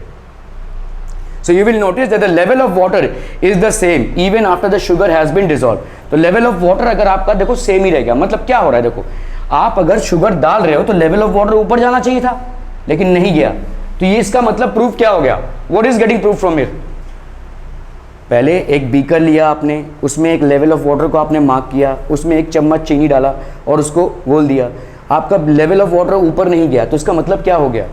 So you will notice that the level of water is the same even after the sugar has been dissolved। तो level of water अगर आपका देखो same ही रहेगा, मतलब क्या हो रहा है, देखो आप अगर शुगर डाल रहे हो तो level of water ऊपर जाना चाहिए था, लेकिन नहीं गया, तो ये इसका मतलब प्रूफ क्या हो गया, what is getting proof from here? पहले एक बीकर लिया आपने, उसमें एक लेवल ऑफ वाटर को आपने मार्क किया, उसमें 1 चम्मच चीनी डाला और उसको बोल दिया, आपका लेवल ऑफ वाटर ऊपर नहीं गया, तो इसका मतलब क्या हो गया,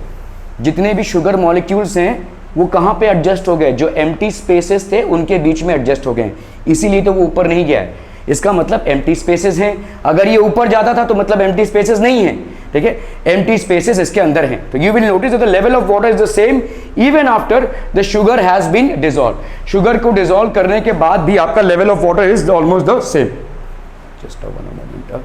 जितने भी शुगर मॉलिक्यूल्स हैं वो कहाँ पे एडजस्ट हो गए, जो एम्प्टी स्पेसेस थे उनके बीच में एडजस्ट हो गए, इसीलिए तो वो ऊपर नहीं गया है। इसका मतलब एम्प्टी स्पेसेस हैं, अगर ये ऊपर जाता था तो मतलब एम्प्टी स्पेसेस नहीं है, ठीक है, एम्प्टी स्पेसेस इसके अंदर हैं। तो you will notice that the level of water is the same even after the sugar has been dissolve. Sugar को डिसॉल्व करने के बाद भी आपका level of water is almost the same. Just one moment,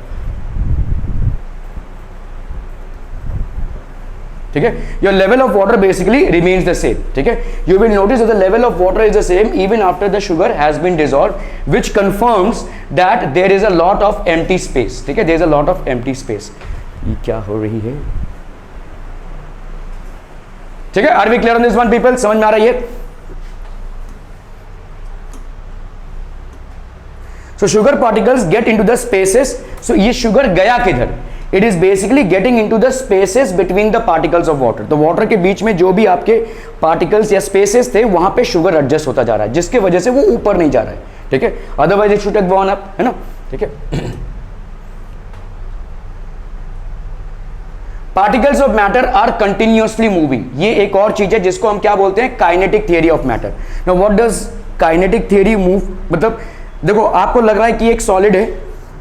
ठीक है, your level of water basically remains the same, ठीक है। You will notice that the level of water is the same even after the sugar has been dissolved, which confirms that there is a lot of empty space, ठीक है, there is a lot of empty space. ये क्या हो रही है, ठीक है, are we clear on this one people, समझ में आ रही है? So sugar particles get into the spaces, so ये शुगर गया किधर, it is basically getting into the spaces between the particles of water. तो वाटर के बीच में जो भी आपके पार्टिकल्स या स्पेसेस थे वहां पे शुगर एडजस्ट होता जा रहा है, जिसके वजह से वो ऊपर नहीं जा रहा है, ठीक है, otherwise it should have gone up, है ना, ठीक है। Particles of matter are continuously moving, ये एक और चीज है जिसको हम क्या बोलते हैं, kinetic theory of matter. Now what does kinetic theory move, मतलब देखो आपको लग रहा है कि एक सॉलिड है,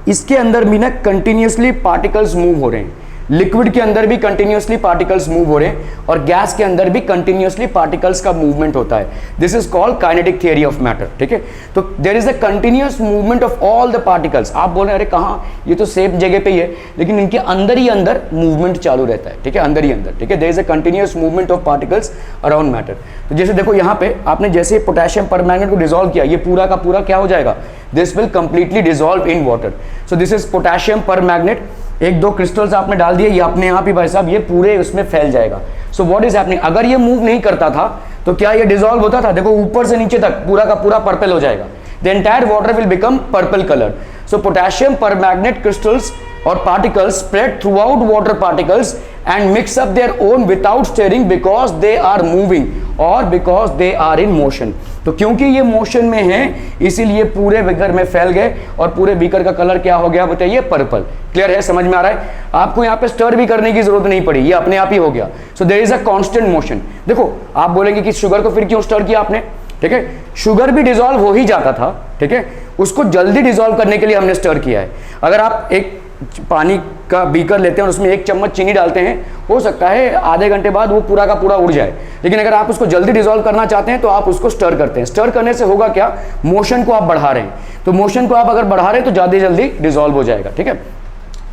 इसके अंदर भी ना कंटिन्यूअसली पार्टिकल्स मूव हो रहे हैं, लिक्विड के अंदर भी कंटिन्यूसली पार्टिकल्स मूव हो रहे हैं और गैस के अंदर भी कंटिन्यूसली पार्टिकल्स का मूवमेंट होता है। This is called kinetic theory of matter, ठीक है। तो there is a continuous movement of all the particles. आप बोल रहे हैं अरे कहाँ, ये तो सेफ जगह पे ही है, लेकिन इनके अंदर ही अंदर मूवमेंट चालू रहता है, ठीक है, अंदर ही अंदर, ठीक है। There is a continuous movement of particles around matter. तो जैसे देखो यहाँ पे आपने जैसे पोटेशियम परमैंगनेट को डिसॉल्व किया, ये पूरा का पूरा क्या हो जाएगा, this will completely dissolve in water. So this is potassium permanganate. एक दो क्रिस्टल्स आपने डाल दिए, ये अपने आप ही भाई साहब ये पूरे उसमें फैल जाएगा। सो व्हाट इज हैपनिंग, अगर ये मूव नहीं करता था तो क्या ये डिसॉल्व होता था, देखो ऊपर से नीचे तक पूरा का पूरा पर्पल हो जाएगा, the entire water will become purple colour. So potassium permanganate crystals और particles spread throughout water particles and mix up their own without stirring because they are moving or because they are in motion। तो क्योंकि ये motion में है इसीलिए पूरे beaker में फैल गए और पूरे बीकर का कलर क्या हो गया बताइए, पर्पल। क्लियर है, समझ में आ रहा है? आपको यहाँ पे स्टर भी करने की जरूरत नहीं पड़ी, ये अपने आप ही हो गया। So there is a constant motion. देखो आप बोलेंगे कि शुगर को फिर क्यों स्टर किया आपने, ठीक है, शुगर भी डिसॉल्व हो ही जाता था, ठीक है, उसको जल्दी डिसॉल्व करने के लिए हमने स्टर किया है। अगर आप एक पानी का बीकर लेते हैं और उसमें 1 चम्मच चीनी डालते हैं, हो सकता है आधे घंटे बाद वो पूरा का पूरा उड़ जाए, लेकिन अगर आप उसको जल्दी डिसॉल्व करना चाहते हैं तो आप उसको स्टर करते हैं। स्टर करने से होगा क्या, मोशन को आप बढ़ा रहे हैं, तो मोशन को आप अगर बढ़ा रहे हैं तो ज़्यादा जल्दी डिसॉल्व हो जाएगा, ठीक है,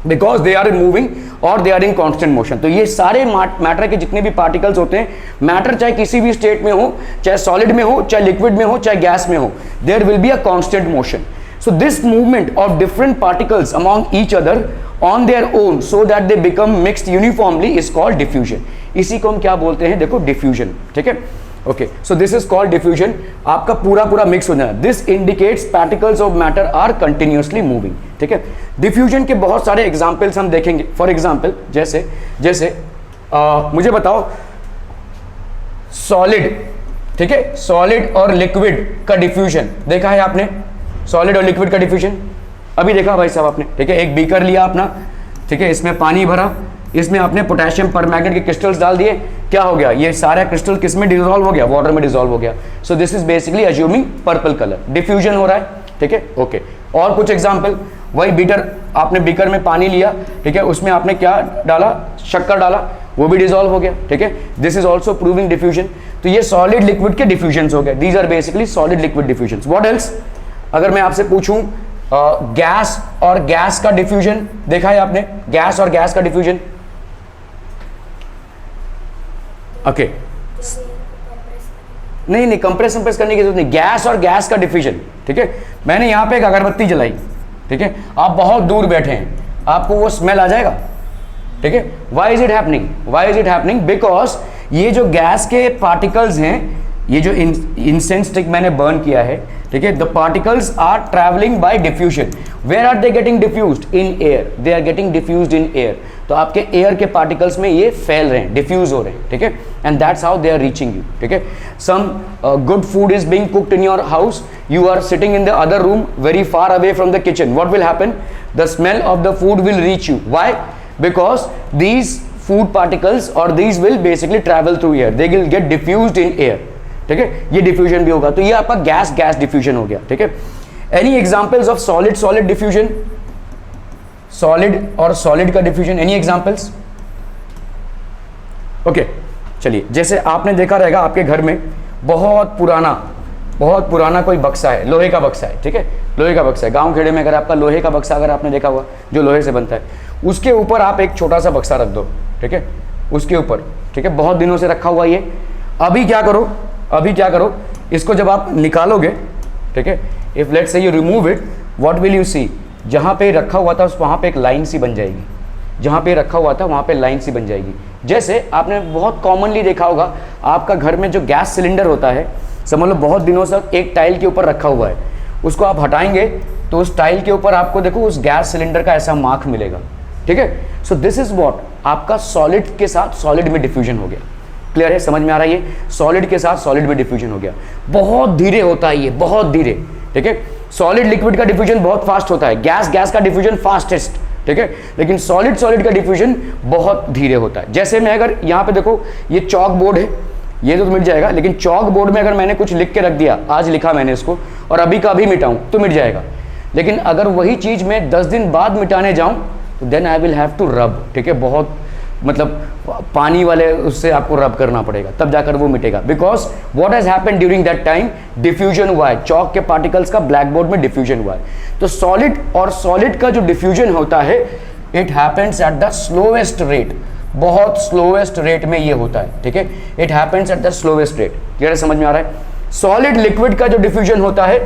because they are in moving और they are in constant motion. तो ये सारे मैटर के जितने भी पार्टिकल्स होते हैं, मैटर चाहे किसी भी स्टेट में हो, चाहे सॉलिड में हो, चाहे लिक्विड में हो, चाहे गैस में हो, there will be a constant motion. So this movement of different particles among each other on their own so that they become mixed uniformly is called diffusion। इसी को हम क्या बोलते हैं, देखो diffusion, ठीक है, okay. So this is called diffusion। आपका पूरा पूरा मिक्स हो जाना, this indicates particles of matter are continuously moving, ठीक है। डिफ्यूजन के बहुत सारे एग्जाम्पल्स हम देखेंगे। फॉर एग्जाम्पल जैसे जैसे मुझे बताओ सॉलिड, ठीक है, सॉलिड और लिक्विड का डिफ्यूजन देखा है आपने, सॉलिड और लिक्विड का डिफ्यूजन अभी देखा भाई साहब आपने, ठीक है। एक बीकर लिया अपना, ठीक है, इसमें पानी भरा, इसमें आपने पोटेशियम परमैंगनेट के क्रिस्टल्स डाल दिए, क्या हो गया, ये सारा क्रिस्टल किस में डिसॉल्व हो गया, वाटर में डिसॉल्व हो गया। सो this is basically assuming purple colour, diffusion हो रहा है, ठीक है, ओके। और कुछ एग्जांपल, वही बीटर, आपने बीकर में पानी लिया, ठीक है, उसमें आपने क्या डाला, शक्कर डाला, वो भी डिसॉल्व हो गया, ठीक है, this is also proving diffusion. तो ये सॉलिड लिक्विड के डिफ्यूजन हो गए, these are basically solid liquid diffusion. What else, अगर मैं आपसे पूछूं गैस और गैस का डिफ्यूजन देखा है आपने, गैस और गैस का डिफ्यूजन, ओके, नहीं कंप्रेस करने की जरूरत नहीं, गैस और गैस का डिफ्यूजन, ठीक है। मैंने यहां पे एक अगरबत्ती जलाई, ठीक है, आप बहुत दूर बैठे हैं, आपको वो स्मेल आ जाएगा, ठीक है। Why is it happening, why is it happening, because ये जो गैस के पार्टिकल्स हैं, ये जो इंसेंस स्टिक मैंने बर्न किया है, ठीक है, the particles are travelling by diffusion. Where are they getting diffused, in air, they are getting diffused in air. तो आपके एयर के पार्टिकल्स में ये फैल रहे हैं, डिफ्यूज हो रहे हैं, ठीक है, and that's how they are reaching you, ठीक है। Some good food is being cooked in your house, you are sitting in the other room very far away from the kitchen, what will happen, the smell of the food will reach you, why, because these food particles or these will basically travel through air, they will get diffused in air, ठीक है, ये diffusion भी होगा। तो ये आपका gas gas diffusion हो गया, ठीक है। Any examples of solid solid diffusion, solid और सॉलिड का डिफ्यूजन, एनी एग्जांपल्स, ओके। चलिए, जैसे आपने देखा रहेगा आपके घर में बहुत पुराना कोई बक्सा है, लोहे का बक्सा है, ठीक है, लोहे का बक्सा है। गांव खेड़े में अगर आपका लोहे का बक्सा अगर आपने देखा हुआ, जो लोहे से बनता है, उसके ऊपर आप एक छोटा सा बक्सा रख दो, ठीक है, उसके ऊपर, ठीक है, बहुत दिनों से रखा हुआ ये। अभी क्या करो, इसको जब आप निकालोगे, ठीक है, if let's say you remove it, what will you see, जहाँ पे रखा हुआ था वहाँ पे एक लाइन सी बन जाएगी, जहाँ पे रखा हुआ था वहाँ पे लाइन सी बन जाएगी। जैसे आपने बहुत कॉमनली देखा होगा, आपका घर में जो गैस सिलेंडर होता है, समझ लो बहुत दिनों से एक टाइल के ऊपर रखा हुआ है, उसको आप हटाएंगे तो उस टाइल के ऊपर आपको देखो उस गैस सिलेंडर का ऐसा मार्क मिलेगा, ठीक है। सो दिस इज व्हाट, आपका सॉलिड के साथ सॉलिड में डिफ्यूजन हो गया। क्लियर है, समझ में आ रहा है, ये सॉलिड के साथ सॉलिड में डिफ्यूजन हो गया। बहुत धीरे होता है ये, बहुत धीरे, ठीक है। सॉलिड लिक्विड का डिफ्यूजन बहुत फास्ट होता है, गैस गैस का डिफ्यूजन फास्टेस्ट, ठीक है, लेकिन सॉलिड सॉलिड का डिफ्यूजन बहुत धीरे होता है। जैसे मैं अगर यहाँ पे देखो, ये चॉक बोर्ड है, ये तो मिट जाएगा, लेकिन चॉक बोर्ड में अगर मैंने कुछ लिख के रख दिया, आज लिखा मैंने इसको, और अभी का अभी मिटाऊं तो मिट जाएगा। लेकिन अगर वही चीज मैं 10 दिन बाद मिटाने जाऊं then I will have to rub, ठीक है, बहुत मतलब पानी वाले उससे आपको रब करना पड़ेगा, तब जाकर वो मिटेगा। Because what has happened during that time, diffusion हुआ है, चौक के पार्टिकल्स का ब्लैक बोर्ड में डिफ्यूजन हुआ है। तो सॉलिड और सॉलिड का जो डिफ्यूजन होता है, it happens at the slowest rate, बहुत स्लोएस्ट रेट में ये होता है, ठीक है, it happens at the slowest rate. Clear है, समझ में आ रहा है? सॉलिड लिक्विड का जो डिफ्यूजन होता है,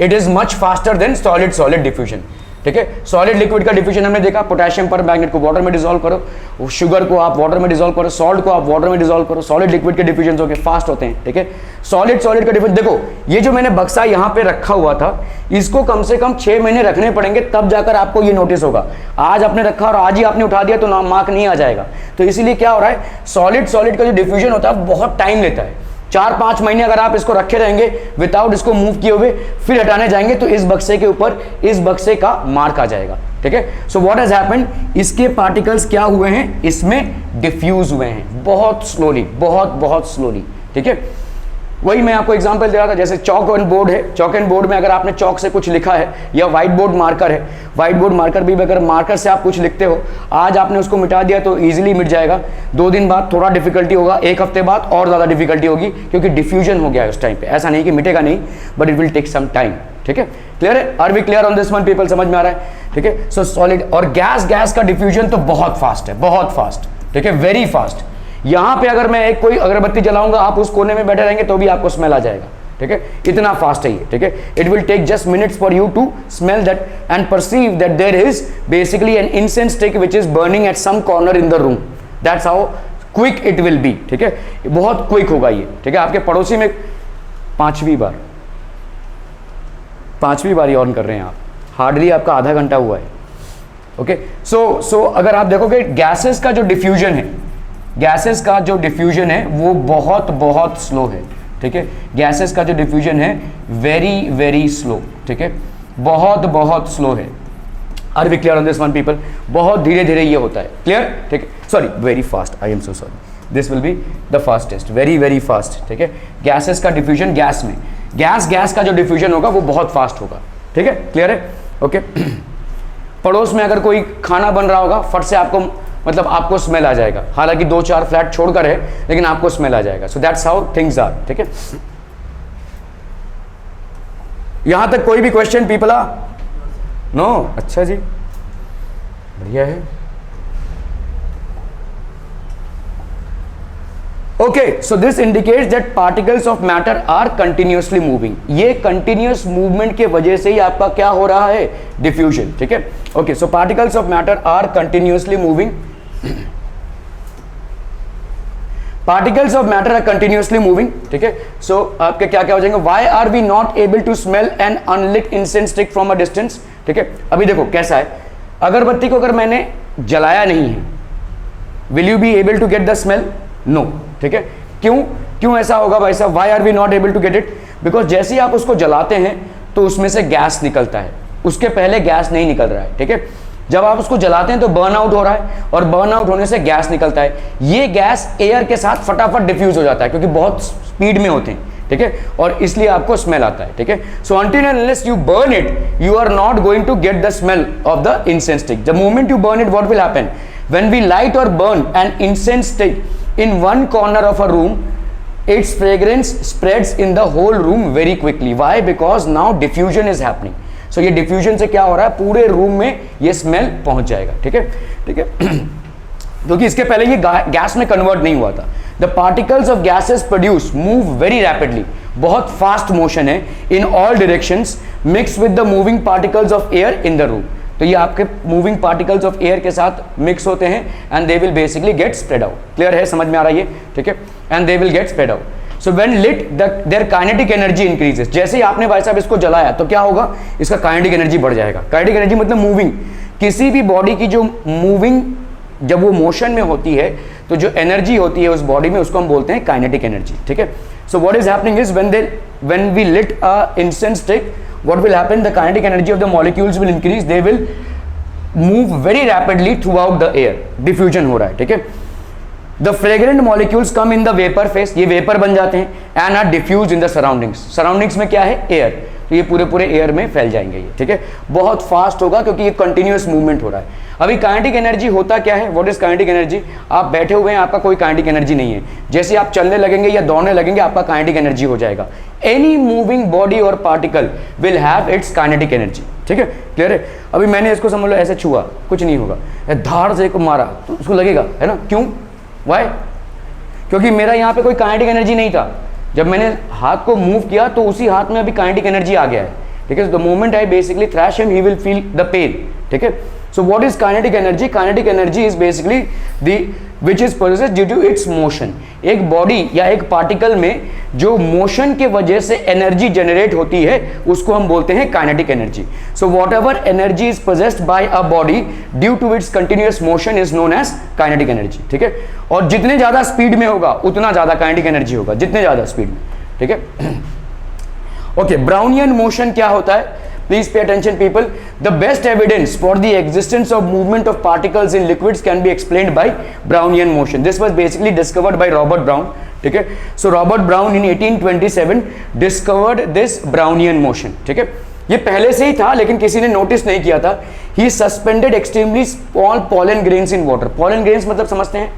it is much faster than solid solid diffusion, ठीक है। सॉलिड लिक्विड का डिफ्यूजन हमने देखा, पोटेशियम पर मैग्नेट को वाटर में डिसॉल्व करो, शुगर को आप वाटर में डिसॉल्व करो, सॉल्ट को आप वाटर में डिसॉल्व करो, सॉलिड लिक्विड के डिफ्यूजन होके फास्ट होते हैं, ठीक है। सॉलिड सॉलिड का डिफ्यूजन, देखो ये जो मैंने बक्सा यहाँ पे रखा हुआ था, इसको कम से कम 6 महीने रखने पड़ेंगे, तब जाकर आपको ये नोटिस होगा। आज आपने रखा और आज ही आपने उठा दिया तो नाम मार्क नहीं आ जाएगा। तो इसीलिए क्या हो रहा है, सॉलिड सॉलिड का जो डिफ्यूजन होता है बहुत टाइम लेता है। 4-5 महीने अगर आप इसको रखे रहेंगे विदाउट इसको मूव किए हुए, फिर हटाने जाएंगे तो इस बक्से के ऊपर इस बक्से का मार्क आ जाएगा, ठीक है। सो व्हाट हैज हैपेंड, इसके पार्टिकल्स क्या हुए हैं, इसमें डिफ्यूज हुए हैं बहुत स्लोली, बहुत स्लोली, ठीक है। वही मैं आपको एग्जांपल दे रहा था, जैसे चौक एंड बोर्ड है, चौक एंड बोर्ड में अगर आपने चौक से कुछ लिखा है, या व्हाइट बोर्ड मार्कर है, व्हाइट बोर्ड मार्कर भी अगर मार्कर से आप कुछ लिखते हो, आज आपने उसको मिटा दिया तो इजीली मिट जाएगा, 2 दिन बाद थोड़ा डिफिकल्टी होगा, 1 हफ्ते बाद और ज़्यादा डिफिकल्टी होगी, क्योंकि डिफ्यूजन हो गया है उस टाइम पे। ऐसा नहीं कि मिटेगा नहीं, but it will take some time, ठीक है। क्लियर है, are we clear on this one people, समझ में आ रहा है, ठीक है। सो सॉलिड और गैस का डिफ्यूजन तो बहुत फास्ट है, बहुत फास्ट, ठीक है, वेरी फास्ट। यहां पे अगर मैं एक कोई अगरबत्ती जलाऊंगा, आप उस कोने में बैठे रहेंगे तो भी आपको स्मेल आ जाएगा, ठीक है, इतना फास्ट है ये, ठीक है। It will take just minutes for you to smell that and perceive that there is basically an incense stick which is burning at some corner in the room, that's how quick it will be, ठीक है, बहुत quick होगा ये, ठीक है। आपके पड़ोसी में 5वीं बार ये ऑन कर रहे हैं आप, हार्डली आपका आधा घंटा हुआ है, ओके। सो अगर आप देखोगे गैसेस का जो डिफ्यूजन है, गैसेस का जो डिफ्यूजन है वो बहुत स्लो है, ठीक है। गैसेस का जो डिफ्यूजन है वेरी स्लो, ठीक है, बहुत स्लो है। Are we clear on this one people? बहुत धीरे धीरे ये होता है, क्लियर, ठीक है। Sorry, very fast, I am so sorry, this will be the fastest, very fast, ठीक है। गैसेस का डिफ्यूजन, गैस में गैस का जो डिफ्यूजन होगा वो बहुत फास्ट होगा, ठीक है, क्लियर है, ओके। पड़ोस में अगर कोई खाना बन रहा होगा, फट से आपको मतलब आपको स्मेल आ जाएगा, हालांकि 2-4 फ्लैट छोड़कर है, लेकिन आपको स्मेल आ जाएगा। So that's how things are, ठीक है। यहां तक कोई भी क्वेश्चन पीपल? नो, अच्छा जी, बढ़िया है, okay. So this indicates that particles of matter are continuously moving. ये कंटिन्यूअस मूवमेंट के वजह से ही आपका क्या हो रहा है, डिफ्यूजन, ठीक है, okay. So particles of matter are continuously moving, particles of matter are continuously moving, ठीक है। सो आपके क्या क्या हो जाएंगे, why are we not able to smell an unlit incense stick from a distance, ठीक है। अभी देखो कैसा है, अगरबत्ती को अगर मैंने जलाया नहीं है, will you be able to get the smell? No, ठीक है। क्यों ऐसा होगा भाई साहब, why are we not able to get it? Because जैसे ही आप उसको जलाते हैं तो उसमें से गैस निकलता है, उसके पहले गैस नहीं निकल रहा है, ठीक है। जब आप उसको जलाते हैं तो बर्न आउट हो रहा है, और बर्न आउट होने से गैस निकलता है, ये गैस एयर के साथ फटाफट डिफ्यूज हो जाता है, क्योंकि बहुत स्पीड में होते हैं, ठीक है, और इसलिए आपको स्मेल आता है, ठीक है। So until and unless you burn it, you are not going to get the smell of the incense stick. The moment you burn it, what will happen, when we light और burn an incense stick in one corner of a room, its fragrance spreads in the whole room very quickly. Why? Because now diffusion is happening. So ये diffusion से क्या हो रहा है, पूरे room में ये स्मेल पहुंच जाएगा, ठीक है, ठीक है। क्योंकि इसके पहले ये गैस में कन्वर्ट नहीं हुआ था। The particles of gases produce move very rapidly, बहुत फास्ट मोशन है, in all directions, mixed with the moving particles of air in the room. तो ये आपके मूविंग पार्टिकल्स ऑफ एयर के साथ मिक्स होते हैं, and they will basically get spread out. Clear है, समझ में आ रहा है ये, ठीक है, and they will get spread out. So when lit there kinetic energy increases, जैसे ही आपने भाई साहब इसको जलाया तो क्या होगा, इसका काइनेटिक एनर्जी बढ़ जाएगा। काइनेटिक एनर्जी मतलब मूविंग, किसी भी बॉडी की जो मूविंग, जब वो मोशन में होती है तो जो एनर्जी होती है उस बॉडी में, उसको हम बोलते हैं काइनेटिक एनर्जी, ठीक है। So what is happening is when we lit a incense stick, what will happen, the kinetic energy of the molecules will increase, they will move very rapidly throughout the air, diffusion हो रहा है, ठीक है। The fragrant molecules come in the vapor phase, ये vapour बन जाते हैं, and are diffused in the surroundings। Surroundings में क्या है, एयर, तो ये पूरे पूरे एयर में फैल जाएंगे ये, ठीक है। बहुत फास्ट होगा क्योंकि ये कंटिन्यूअस मूवमेंट हो रहा है। अभी काइनेटिक एनर्जी होता क्या है, व्हाट इज काइनेटिक एनर्जी? आप बैठे हुए हैं, आपका कोई काइनेटिक एनर्जी नहीं है, जैसे आप चलने लगेंगे या दौड़ने लगेंगे आपका काइनेटिक एनर्जी हो जाएगा। एनी मूविंग बॉडी और particle will have it's kinetic energy, ठीक है, क्लियर है। अभी मैंने इसको समझ लो ऐसे छुआ, कुछ नहीं होगा, धाड़ से मारा तो उसको लगेगा, है ना, क्यों, वाई? क्योंकि मेरा यहाँ पे कोई काइनेटिक एनर्जी नहीं था। जब मैंने हाथ को मूव किया तो उसी हाथ में अभी काइनेटिक एनर्जी आ गया है, ठीक है। The moment I basically thrash him he will feel the pain, ठीक है। So what is kinetic energy? Kinetic energy is basically the which is possessed due to its motion. एक बॉडी या एक particle में जो मोशन के वजह से एनर्जी जनरेट होती है उसको हम बोलते हैं kinetic energy. So whatever energy is possessed by a body due to its continuous motion is known as kinetic energy, ठीक है। और जितने ज्यादा स्पीड में होगा उतना ज्यादा काइनेटिक एनर्जी होगा, जितने ज्यादा स्पीड में, ठीक है। ओके, ब्राउनियन मोशन क्या होता है? Please pay attention people. The best evidence for the existence of movement of particles in liquids can be explained by Brownian motion. This was basically discovered by Robert Brown. ठीक है, so Robert Brown in 1827 discovered this Brownian motion. ठीक है, ये पहले से ही था लेकिन किसी ने नोटिस नहीं किया था। He suspended extremely small pollen grains in water. Pollen grains मतलब समझते हैं?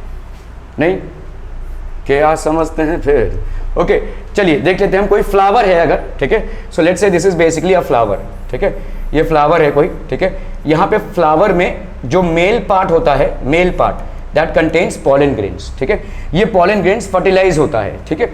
नहीं? क्या समझते हैं फिर? ओके, चलिए देख लेते हैं हम। कोई फ्लावर है अगर, ठीक है, सो लेट्स से this is basically a flower, ठीक है, ये फ्लावर है कोई, ठीक है। यहाँ पे फ्लावर में जो मेल पार्ट होता है, male part that contains pollen grains, ठीक है, ये पॉलन ग्रेन्स फर्टिलाइज होता है, ठीक है।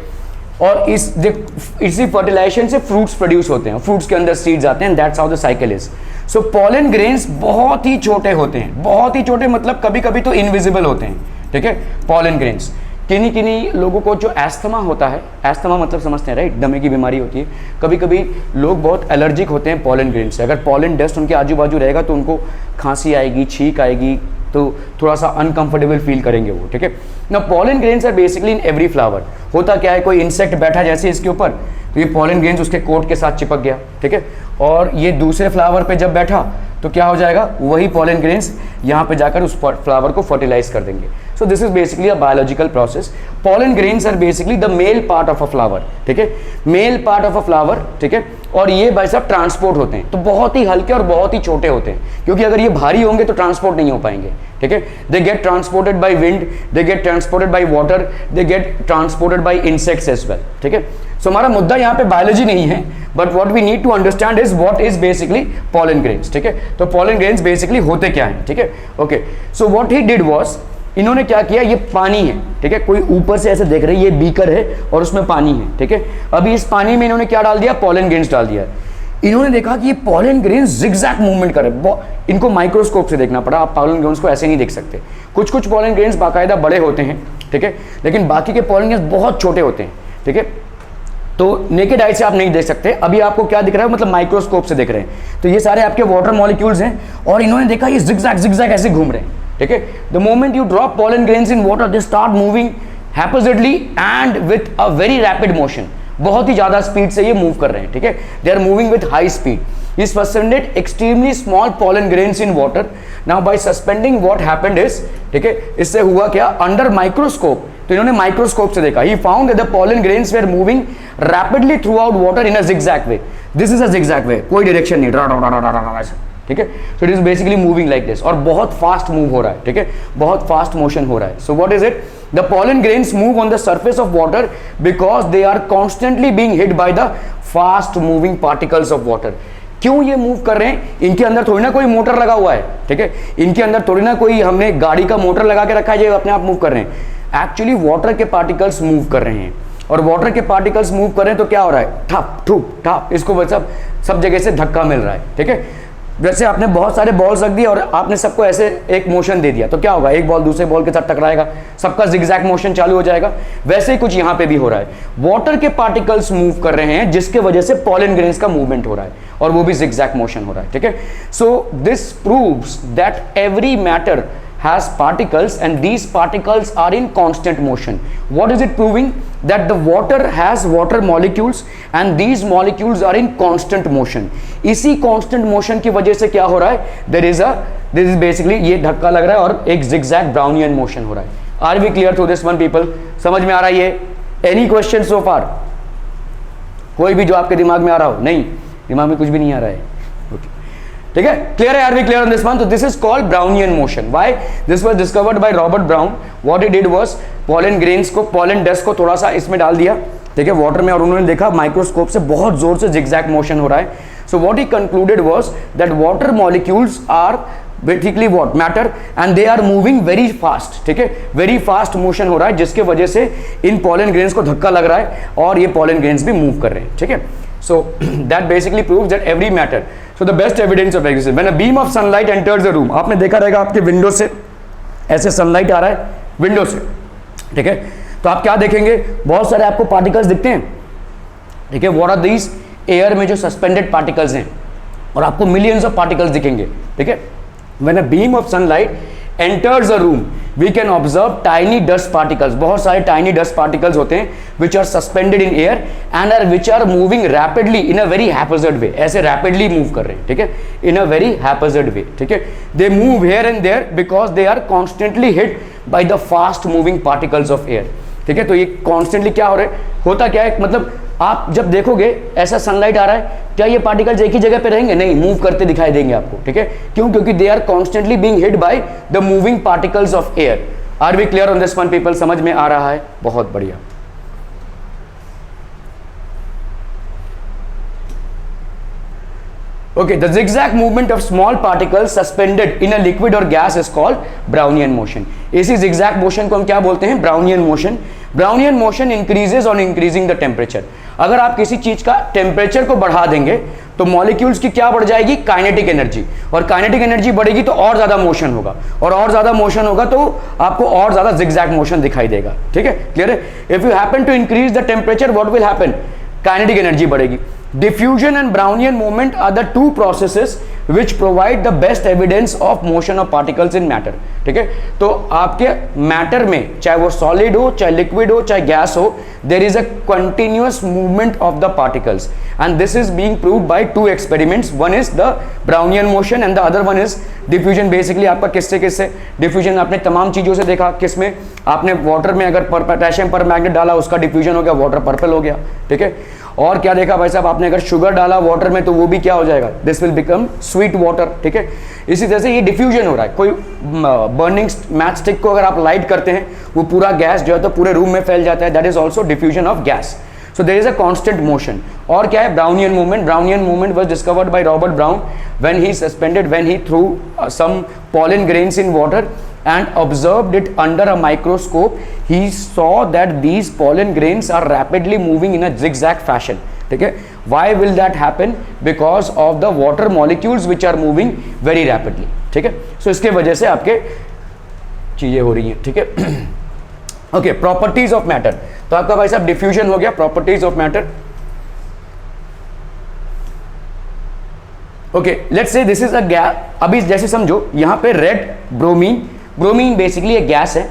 और इसी फर्टिलाइजेशन से फ्रूट्स प्रोड्यूस होते हैं, फ्रूट्स के अंदर सीड्स आते हैं, that's how the cycle is. So pollen grains बहुत ही छोटे होते हैं, बहुत ही छोटे मतलब कभी कभी तो इनविजिबल होते हैं, ठीक है, पॉलन ग्रेन्स। किन्हीं किन्हीं लोगों को जो एस्थमा होता है, एस्थमा मतलब समझते हैं राइट, दमे की बीमारी होती है, कभी कभी लोग बहुत एलर्जिक होते हैं पॉलन ग्रेन से। अगर पॉलन डस्ट उनके आजू बाजू रहेगा तो उनको खांसी आएगी, छींक आएगी, तो थोड़ा सा अनकंफर्टेबल फील करेंगे वो, ठीक है ना। Pollen grains are basically in every flower. होता क्या है, कोई इंसेक्ट बैठा जैसे इसके ऊपर, तो ये पॉलन ग्रेन्स उसके कोट के साथ चिपक गया, ठीक है, और ये दूसरे फ्लावर पे जब बैठा तो क्या हो जाएगा, वही पॉलन ग्रेन्स यहाँ पे जाकर उस फ्लावर को फर्टिलाइज कर देंगे। So this is basically a biological process. Pollen grains are basically the male part of a flower, ठीक है, male part of a flower, ठीक है। और ये भाई साहब ट्रांसपोर्ट होते हैं, तो बहुत ही हल्के और बहुत ही छोटे होते हैं, क्योंकि अगर ये भारी होंगे तो ट्रांसपोर्ट नहीं हो पाएंगे, ठीक है। They get transported by wind, they get transported by water, they get transported by insects as well, ठीक है। सो हमारा मुद्दा यहाँ पे बायोलॉजी नहीं है, but what we need to understand is what is basically pollen grains, ठीक है। तो पॉलन ग्रेन्स बेसिकली होते क्या हैं, ठीक है। Okay, so what he did was, इन्होंने क्या किया, ये पानी है, ठीक है, कोई ऊपर से ऐसे देख रहे हैं, ये बीकर है और उसमें पानी है, ठीक है। अभी इस पानी में इन्होंने क्या डाल दिया, पॉलन ग्रेन्स डाल दिया। इन्होंने देखा कि ये पॉलन ग्रेन्स जिगजैग मूवमेंट कर रहे हैं, इनको माइक्रोस्कोप से देखना पड़ा, आप पॉलन ग्रेन्स को ऐसे नहीं देख सकते। कुछ कुछ पॉलन ग्रेन्स बाकायदा बड़े होते हैं, ठीक है, लेकिन बाकी के पॉलन ग्रेन्स बहुत छोटे होते हैं, ठीक है। तो नेकेड आई से आप नहीं देख सकते। अभी आपको क्या दिख रहा है, मतलब माइक्रोस्कोप से देख रहे हैं, तो ये सारे आपके वाटर मॉलिक्यूल्स हैं और इन्होंने देखा ये जिगजैग जिगजैग ऐसे घूम रहे हैं, ठीक है। The moment you drop pollen grains in water they start moving haphazardly and with a very rapid motion. बहुत ही ज्यादा स्पीड से ये मूव कर रहे हैं, ठीक है, they are moving with high speed. Is suspended extremely small pollen grains in water. Now by suspending what happened is, ठीक है, इससे हुआ क्या, अंडर माइक्रोस्कोप, तो इन्होंने माइक्रोस्कोप से देखा, he found that the pollen grains were moving rapidly throughout water in a zigzag way. This is a zigzag way, कोई डायरेक्शन नहीं, ठीक है। So it is basically moving like this, और बहुत फास्ट मूव हो रहा है, ठीक है, बहुत फास्ट मोशन हो रहा है। So what is it, the pollen grains move on the surface of water because they are constantly being hit by the fast moving particles of water. क्यों ये मूव कर रहे हैं, इनके अंदर थोड़ी ना कोई मोटर लगा हुआ है, ठीक है, इनके अंदर थोड़ी ना कोई हमने गाड़ी का मोटर लगा के रखा है जो अपने आप मूव कर रहे हैं। एक्चुअली वाटर के पार्टिकल्स मूव कर रहे हैं, और वाटर के पार्टिकल्स मूव कर रहे हैं तो क्या हो रहा है, ठप ठुप ठप, इसको सब जगह से धक्का मिल रहा है, ठीक है। जैसे आपने बहुत सारे बॉल्स रख दिए और आपने सबको ऐसे एक मोशन दे दिया, तो क्या होगा, एक बॉल दूसरे बॉल के साथ टकराएगा, सबका जिगजैग मोशन चालू हो जाएगा। वैसे ही कुछ यहाँ पे भी हो रहा है, वाटर के पार्टिकल्स मूव कर रहे हैं जिसके वजह से पॉलन ग्रेन्स का मूवमेंट हो रहा है, और वो भी जिगजैग मोशन हो रहा है, ठीक है। So this proves that every matter has particles and these particles are in constant motion. What is it proving? That the water has water molecules and these molecules are in constant motion. इसी constant motion की वजह से क्या हो रहा है, this is basically ये धक्का लग रहा है और एक zigzag Brownian motion हो रहा है। Are we clear to this one people? समझ में आ रहा है ये? Any questions so far? कोई भी जो आपके दिमाग में आ रहा हो? नहीं, दिमाग में कुछ भी नहीं आ रहा है, ओके ठीक है, क्लियर है, are we clear on this one? तो this is called Brownian motion. Why? This was discovered by Robert Brown. What he did was pollen grains को, पॉलन डस्ट को थोड़ा सा इसमें डाल दिया, ठीक है, वाटर में, और उन्होंने देखा माइक्रोस्कोप से बहुत जोर से जिगजैग मोशन हो रहा है. So what he concluded was that water molecules are basically what matter and they are moving very fast, ठीक है, वेरी फास्ट मोशन हो रहा है, जिसके वजह से इन पॉलन ग्रेन्स को धक्का लग रहा है और ये पॉलन ग्रेन्स भी मूव कर रहे हैं, ठीक है. So that basically proves that every matter. So the best evidence of existence. When a beam of sunlight enters the room, आपने देखा रहेगा आपके विंडो से ऐसे सनलाइट आ रहा है विंडो से, ठीक है, तो आप क्या देखेंगे, बहुत सारे आपको पार्टिकल्स दिखते हैं, ठीक है. What are these? एयर में जो सस्पेंडेड पार्टिकल्स हैं, और आपको मिलियंस ऑफ पार्टिकल्स दिखेंगे, ठीक है. When a beam of sunlight enters a room, we can observe tiny dust particles. बहुत सारे tiny dust particles होते हैं which are suspended in air and are which are moving rapidly in a very haphazard way. ऐसे rapidly move कर रहे हैं, ठीक है, in a very haphazard way, ठीक है. They move here and there because they are constantly hit by the fast moving particles of air, ठीक है. तो ये कॉन्स्टेंटली क्या हो रहा है, होता क्या है, मतलब आप जब देखोगे ऐसा सनलाइट आ रहा है, क्या ये पार्टिकल्स एक ही जगह पे रहेंगे? नहीं, मूव करते दिखाई देंगे आपको, ठीक है. क्यों? क्योंकि they are constantly being hit by the moving particles of air. Are we clear on this one people? समझ में आ रहा है? बहुत बढ़िया. Okay, the zigzag movement of small particles suspended in a liquid or gas is called Brownian motion. इसी zigzag motion को हम क्या बोलते हैं? Brownian motion. Brownian motion increases on increasing the temperature. अगर आप किसी चीज का टेम्परेचर को बढ़ा देंगे तो मॉलिक्यूल्स की क्या बढ़ जाएगी? Kinetic energy. और काइनेटिक एनर्जी बढ़ेगी तो और ज्यादा मोशन होगा, और ज्यादा मोशन होगा तो आपको और ज्यादा zigzag मोशन दिखाई देगा, ठीक है, क्लियर है. If you happen to increase the temperature, what will happen? Kinetic energy बढ़ेगी. Diffusion and Brownian movement are the two processes which provide the best evidence of motion of particles in matter, ठीक है. तो आपके matter में, चाहे वो solid हो, चाहे लिक्विड हो, चाहे गैस हो, there is a continuous movement of the particles and this is being proved by two experiments. One is the Brownian motion and the other one is diffusion. Basically आपका किससे किससे diffusion आपने तमाम चीज़ों से देखा. किसमें? आपने वाटर में अगर पोटेशियम पर मैग्नेट डाला, उसका डिफ्यूजन हो गया, वाटर पर्पल हो गया, ठीक है. और क्या देखा भाई साहब आपने? अगर शुगर डाला वाटर में तो वो भी क्या हो जाएगा? This will become sweet water, ठीक है. इसी तरह से ये डिफ्यूजन हो रहा है. कोई बर्निंग मैच स्टिक को अगर आप लाइट करते हैं, वो पूरा गैस जो है तो पूरे रूम में फैल जाता है. That is also diffusion of gas. So there is a constant motion. और क्या है? Brownian movement. Brownian movement was discovered by Robert Brown when he threw some pollen grains in water and observed it under a microscope. He saw that these pollen grains are rapidly moving in a zigzag fashion. ठीक है. Why will that happen? Because of the water molecules which are moving very rapidly. ठीक है. So इसके वजह से आपके चीजें हो रही हैं, ठीक है. Okay, properties of matter. तो आपका भाई साहब डिफ्यूजन हो गया. Properties of matter. Okay, let's say this is a gas. अभी जैसे समझो यहां पे रेड ब्रोमीन बेसिकली एक गैस है,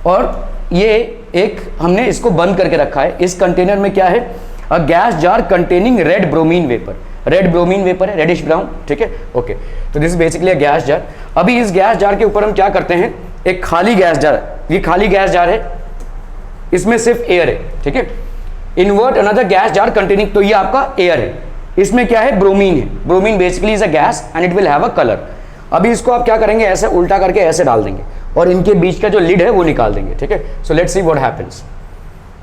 और ये एक हमने इसको बंद करके रखा है. इस कंटेनर में क्या है? A gas jar containing red bromine vapour. Red bromine vapour है, रेडिश ब्राउन, ठीक है. ओके, तो this is basically a gas jar. अभी इस गैस जार के ऊपर हम क्या करते हैं? एक खाली गैस जार, ये खाली गैस जार है, इसमें सिर्फ एयर है, ठीक है. Invert another gas jar containing, तो ये आपका एयर है, इसमें क्या है? ब्रोमीन है. Bromine basically is a gas and it will have a colour. अभी इसको आप क्या करेंगे? ऐसे उल्टा करके ऐसे डाल देंगे और इनके बीच का जो लिड है वो निकाल देंगे, ठीक है. So let's see what happens.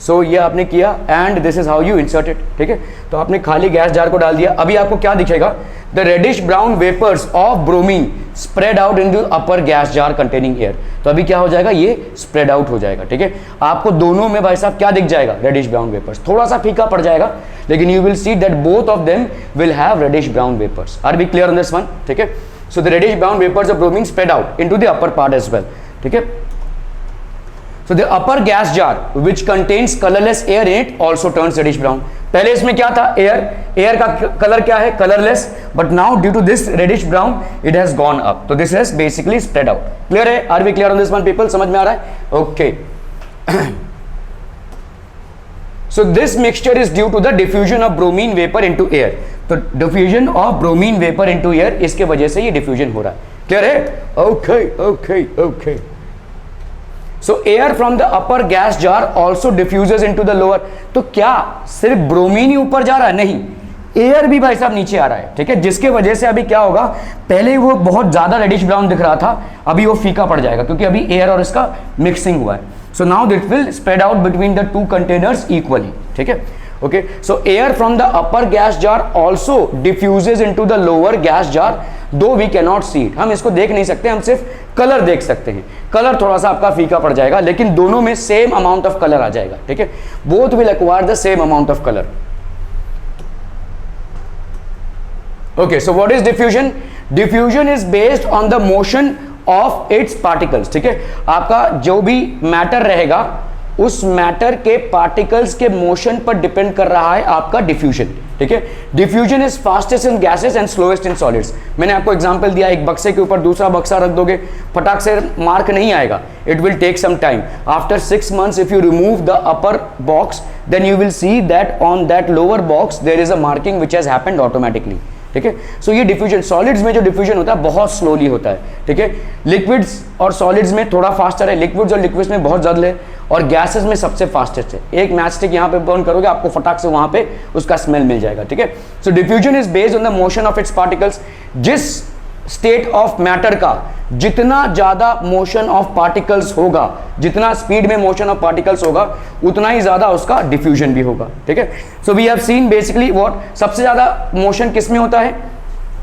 So ये आपने किया and this is how you insert it, ठीक है. तो आपने खाली गैस जार को डाल दिया. अभी आपको क्या दिखेगा? The reddish brown vapours of bromine spread out in the upper gas jar containing air. तो अभी क्या हो जाएगा? ये स्प्रेड आउट हो जाएगा, ठीक है. आपको दोनों में भाई साहब क्या दिख जाएगा? Reddish brown vapours. थोड़ा सा फीका पड़ जाएगा, लेकिन you will see that both of them will have reddish brown vapours. Are we clear on this one? ठीक है. So the reddish brown vapours of bromine spread out into the upper part as well, ठीक है. So the upper gas jar which contains colorless air in it also turns reddish brown. पहले इसमें क्या था? Air का colour क्या है? Colourless. But now due to this reddish brown it has gone up. तो this has basically spread out. Clear है? Are we clear on this one people? समझ में आ रहा है? Okay. So this mixture is due to the diffusion of bromine vapor into air. तो diffusion of bromine vapor into air, इसके वजह से ये diffusion हो रहा है. क्लियर है? Okay okay okay. So air from the upper gas jar also diffuses into the lower. तो क्या सिर्फ ब्रोमीन ही ऊपर जा रहा है? नहीं, एयर भी भाई साहब नीचे आ रहा है, ठीक है, जिसके वजह से अभी क्या होगा, पहले वो बहुत ज्यादा रेडिश ब्राउन दिख रहा था, अभी वो फीका पड़ जाएगा क्योंकि अभी एयर और इसका मिक्सिंग हुआ है. So now it will spread out between the two containers equally. ठीक है, okay, so air from the upper gas jar also diffuses into the lower gas jar, though we cannot see it. हम इसको देख नहीं सकते, हम सिर्फ colour देख सकते हैं. कलर थोड़ा सा आपका फीका पड़ जाएगा, लेकिन दोनों में सेम अमाउंट ऑफ कलर आ जाएगा. ठीक है, both will acquire the same amount of colour. Okay, so what is diffusion? Diffusion is based on the motion of its particles. ठीक है, आपका जो भी मैटर रहेगा उस मैटर के पार्टिकल्स के मोशन पर डिपेंड कर रहा है आपका डिफ्यूजन. ठीक है, diffusion is fastest in gases and slowest in solids. मैंने आपको एग्जांपल दिया, एक बक्से के ऊपर दूसरा बक्सा रख दोगे, फटाक से मार्क नहीं आएगा, it will take some time. After 6 months if you remove the upper box then you will see that on that lower box there is a marking which has happened automatically. ठीक है, सो ये diffusion, solids में जो diffusion होता है बहुत slowly होता है. ठीक है, लिक्विड्स और सॉलिड्स में थोड़ा फास्टर है, लिक्विड्स और लिक्विड्स में बहुत जल्द है, और गैसेस में सबसे फास्टेस्ट है. एक मैच स्टिक यहाँ पे बर्न करोगे, आपको फटाक से वहां पे उसका स्मेल मिल जाएगा. ठीक है, so diffusion is based on the motion of its particles. जिस स्टेट ऑफ मैटर का जितना ज्यादा मोशन ऑफ पार्टिकल्स होगा, जितना स्पीड में मोशन ऑफ पार्टिकल्स होगा, उतना ही ज्यादा उसका डिफ्यूजन भी होगा. ठीक है, so we have seen basically what, सबसे ज्यादा मोशन किस में होता है,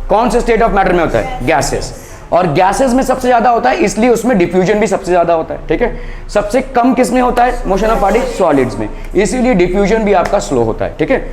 कौन से स्टेट ऑफ मैटर में होता है, गैसेस. और गैसेस में सबसे ज्यादा होता है, इसलिए उसमें डिफ्यूजन भी सबसे ज्यादा होता है. ठीक है, सबसे कम किस में होता है मोशन ऑफ पार्टिकल्स, सॉलिड्स में, इसीलिए डिफ्यूजन भी आपका स्लो होता है. ठीक है,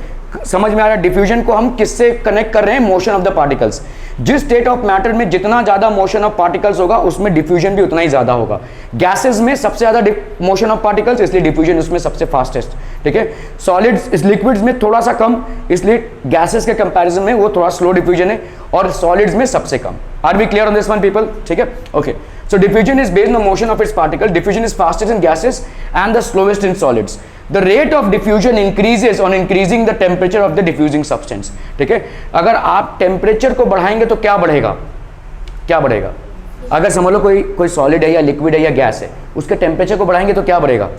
समझ में आ रहा है. डिफ्यूजन को हम किससे कनेक्ट कर रहे हैं, मोशन ऑफ द पार्टिकल्स. जिस स्टेट ऑफ मैटर में जितना ज्यादा मोशन ऑफ पार्टिकल्स होगा उसमें डिफ्यूजन भी उतना ही ज्यादा होगा. गैसेस में सबसे ज्यादा मोशन ऑफ पार्टिकल्स, इसलिए डिफ्यूजन उसमें सबसे फास्टेस्ट. ठीक है, सॉलिड्स, इस लिक्विड्स में थोड़ा सा कम, इसलिए गैसेस के कंपैरिजन में वो थोड़ा स्लो डिफ्यूजन है, और सॉलिड्स में सबसे कम. Are we clear on this one people? ठीक है, okay. So diffusion is based on the motion of its particle. Diffusion is fastest in gases and the slowest in solids. The rate of diffusion increases on increasing the temperature of the diffusing substance. ठीक है, अगर आप temperature को बढ़ाएंगे तो क्या बढ़ेगा, क्या बढ़ेगा, अगर समझ लो कोई सॉलिड है या लिक्विड है या गैस है, उसके टेम्परेचर को बढ़ाएंगे तो क्या बढ़ेगा,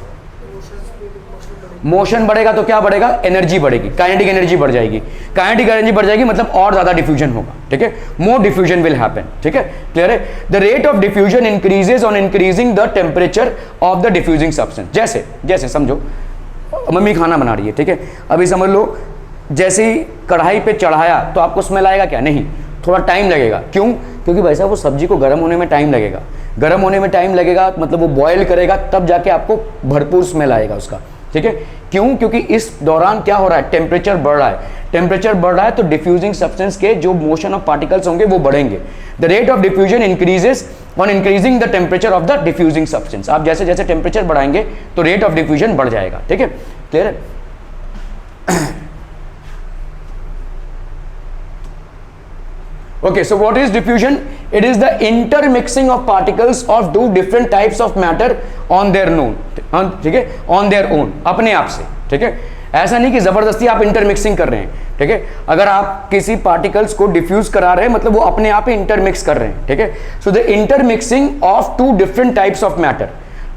मोशन बढ़ेगा, तो क्या बढ़ेगा, एनर्जी बढ़ेगी, काइनेटिक एनर्जी बढ़ जाएगी. काइनेटिक एनर्जी बढ़ जाएगी मतलब और ज्यादा डिफ्यूजन होगा. ठीक है, मोर डिफ्यूजन विल हैपन. ठीक है, क्लियर है. The rate of diffusion increases on increasing the temperature of the diffusing substance. जैसे जैसे समझो मम्मी खाना बना रही है, ठीक है, अभी समझ लो जैसे ही कढ़ाई पे चढ़ाया तो आपको स्मेल आएगा क्या, नहीं, थोड़ा टाइम लगेगा. क्यों, क्योंकि भाई साहब वो सब्जी को गर्म होने में टाइम लगेगा. गर्म होने में टाइम लगेगा मतलब वो बॉयल करेगा, तब जाके आपको भरपूर स्मेल आएगा उसका. ठीक है, क्यों, क्योंकि इस दौरान क्या हो रहा है, टेम्परेचर बढ़ रहा है. टेम्परेचर बढ़ रहा है तो डिफ्यूजिंग सब्सटेंस के जो मोशन ऑफ पार्टिकल्स होंगे वो बढ़ेंगे. The rate of diffusion increases on increasing the temperature of the diffusing substance. आप जैसे जैसे टेम्परेचर बढ़ाएंगे तो रेट ऑफ डिफ्यूजन बढ़ जाएगा. ठीक है, क्लियर है. Okay, so what is diffusion? It is the intermixing of particles of two different types of matter on their own. ठीक है, on their own, अपने आप से. ठीक है, ऐसा नहीं कि जबरदस्ती आप इंटरमिक्सिंग कर रहे हैं. ठीक है, अगर आप किसी पार्टिकल्स को डिफ्यूज करा रहे हैं मतलब वो अपने आप ही इंटरमिक्स कर रहे हैं. ठीक है, so the intermixing of two different types of matter.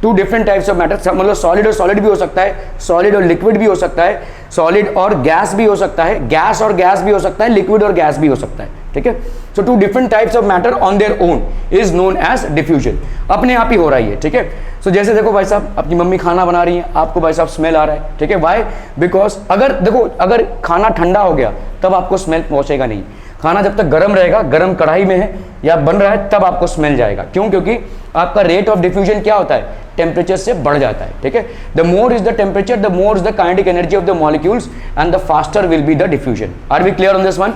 Two different types of matter मतलब सॉलिड और सॉलिड भी हो सकता है, सॉलिड और लिक्विड भी हो सकता है, सॉलिड और गैस भी हो सकता है, गैस और गैस भी हो सकता है, लिक्विड और गैस भी हो सकता है. ठीक है, so two different types of matter on their own is known as diffusion. अपने आप ही हो रही है. ठीक है, सो जैसे देखो भाई साहब अपनी मम्मी खाना बना रही है, आपको भाई साहब स्मेल आ रहा है. ठीक है, व्हाई, बिकॉज अगर देखो अगर खाना ठंडा हो गया तब आपको स्मेल पहुंचेगा नहीं. खाना जब तक गर्म रहेगा, गर्म कढ़ाई में है या बन रहा है, तब आपको स्मेल जाएगा. क्यों, क्योंकि आपका रेट ऑफ डिफ्यूजन क्या होता है, टेम्परेचर से बढ़ जाता है. ठीक है, the more is the temperature the more is the kinetic energy of the molecules and the faster will be the diffusion. Are we clear on this one?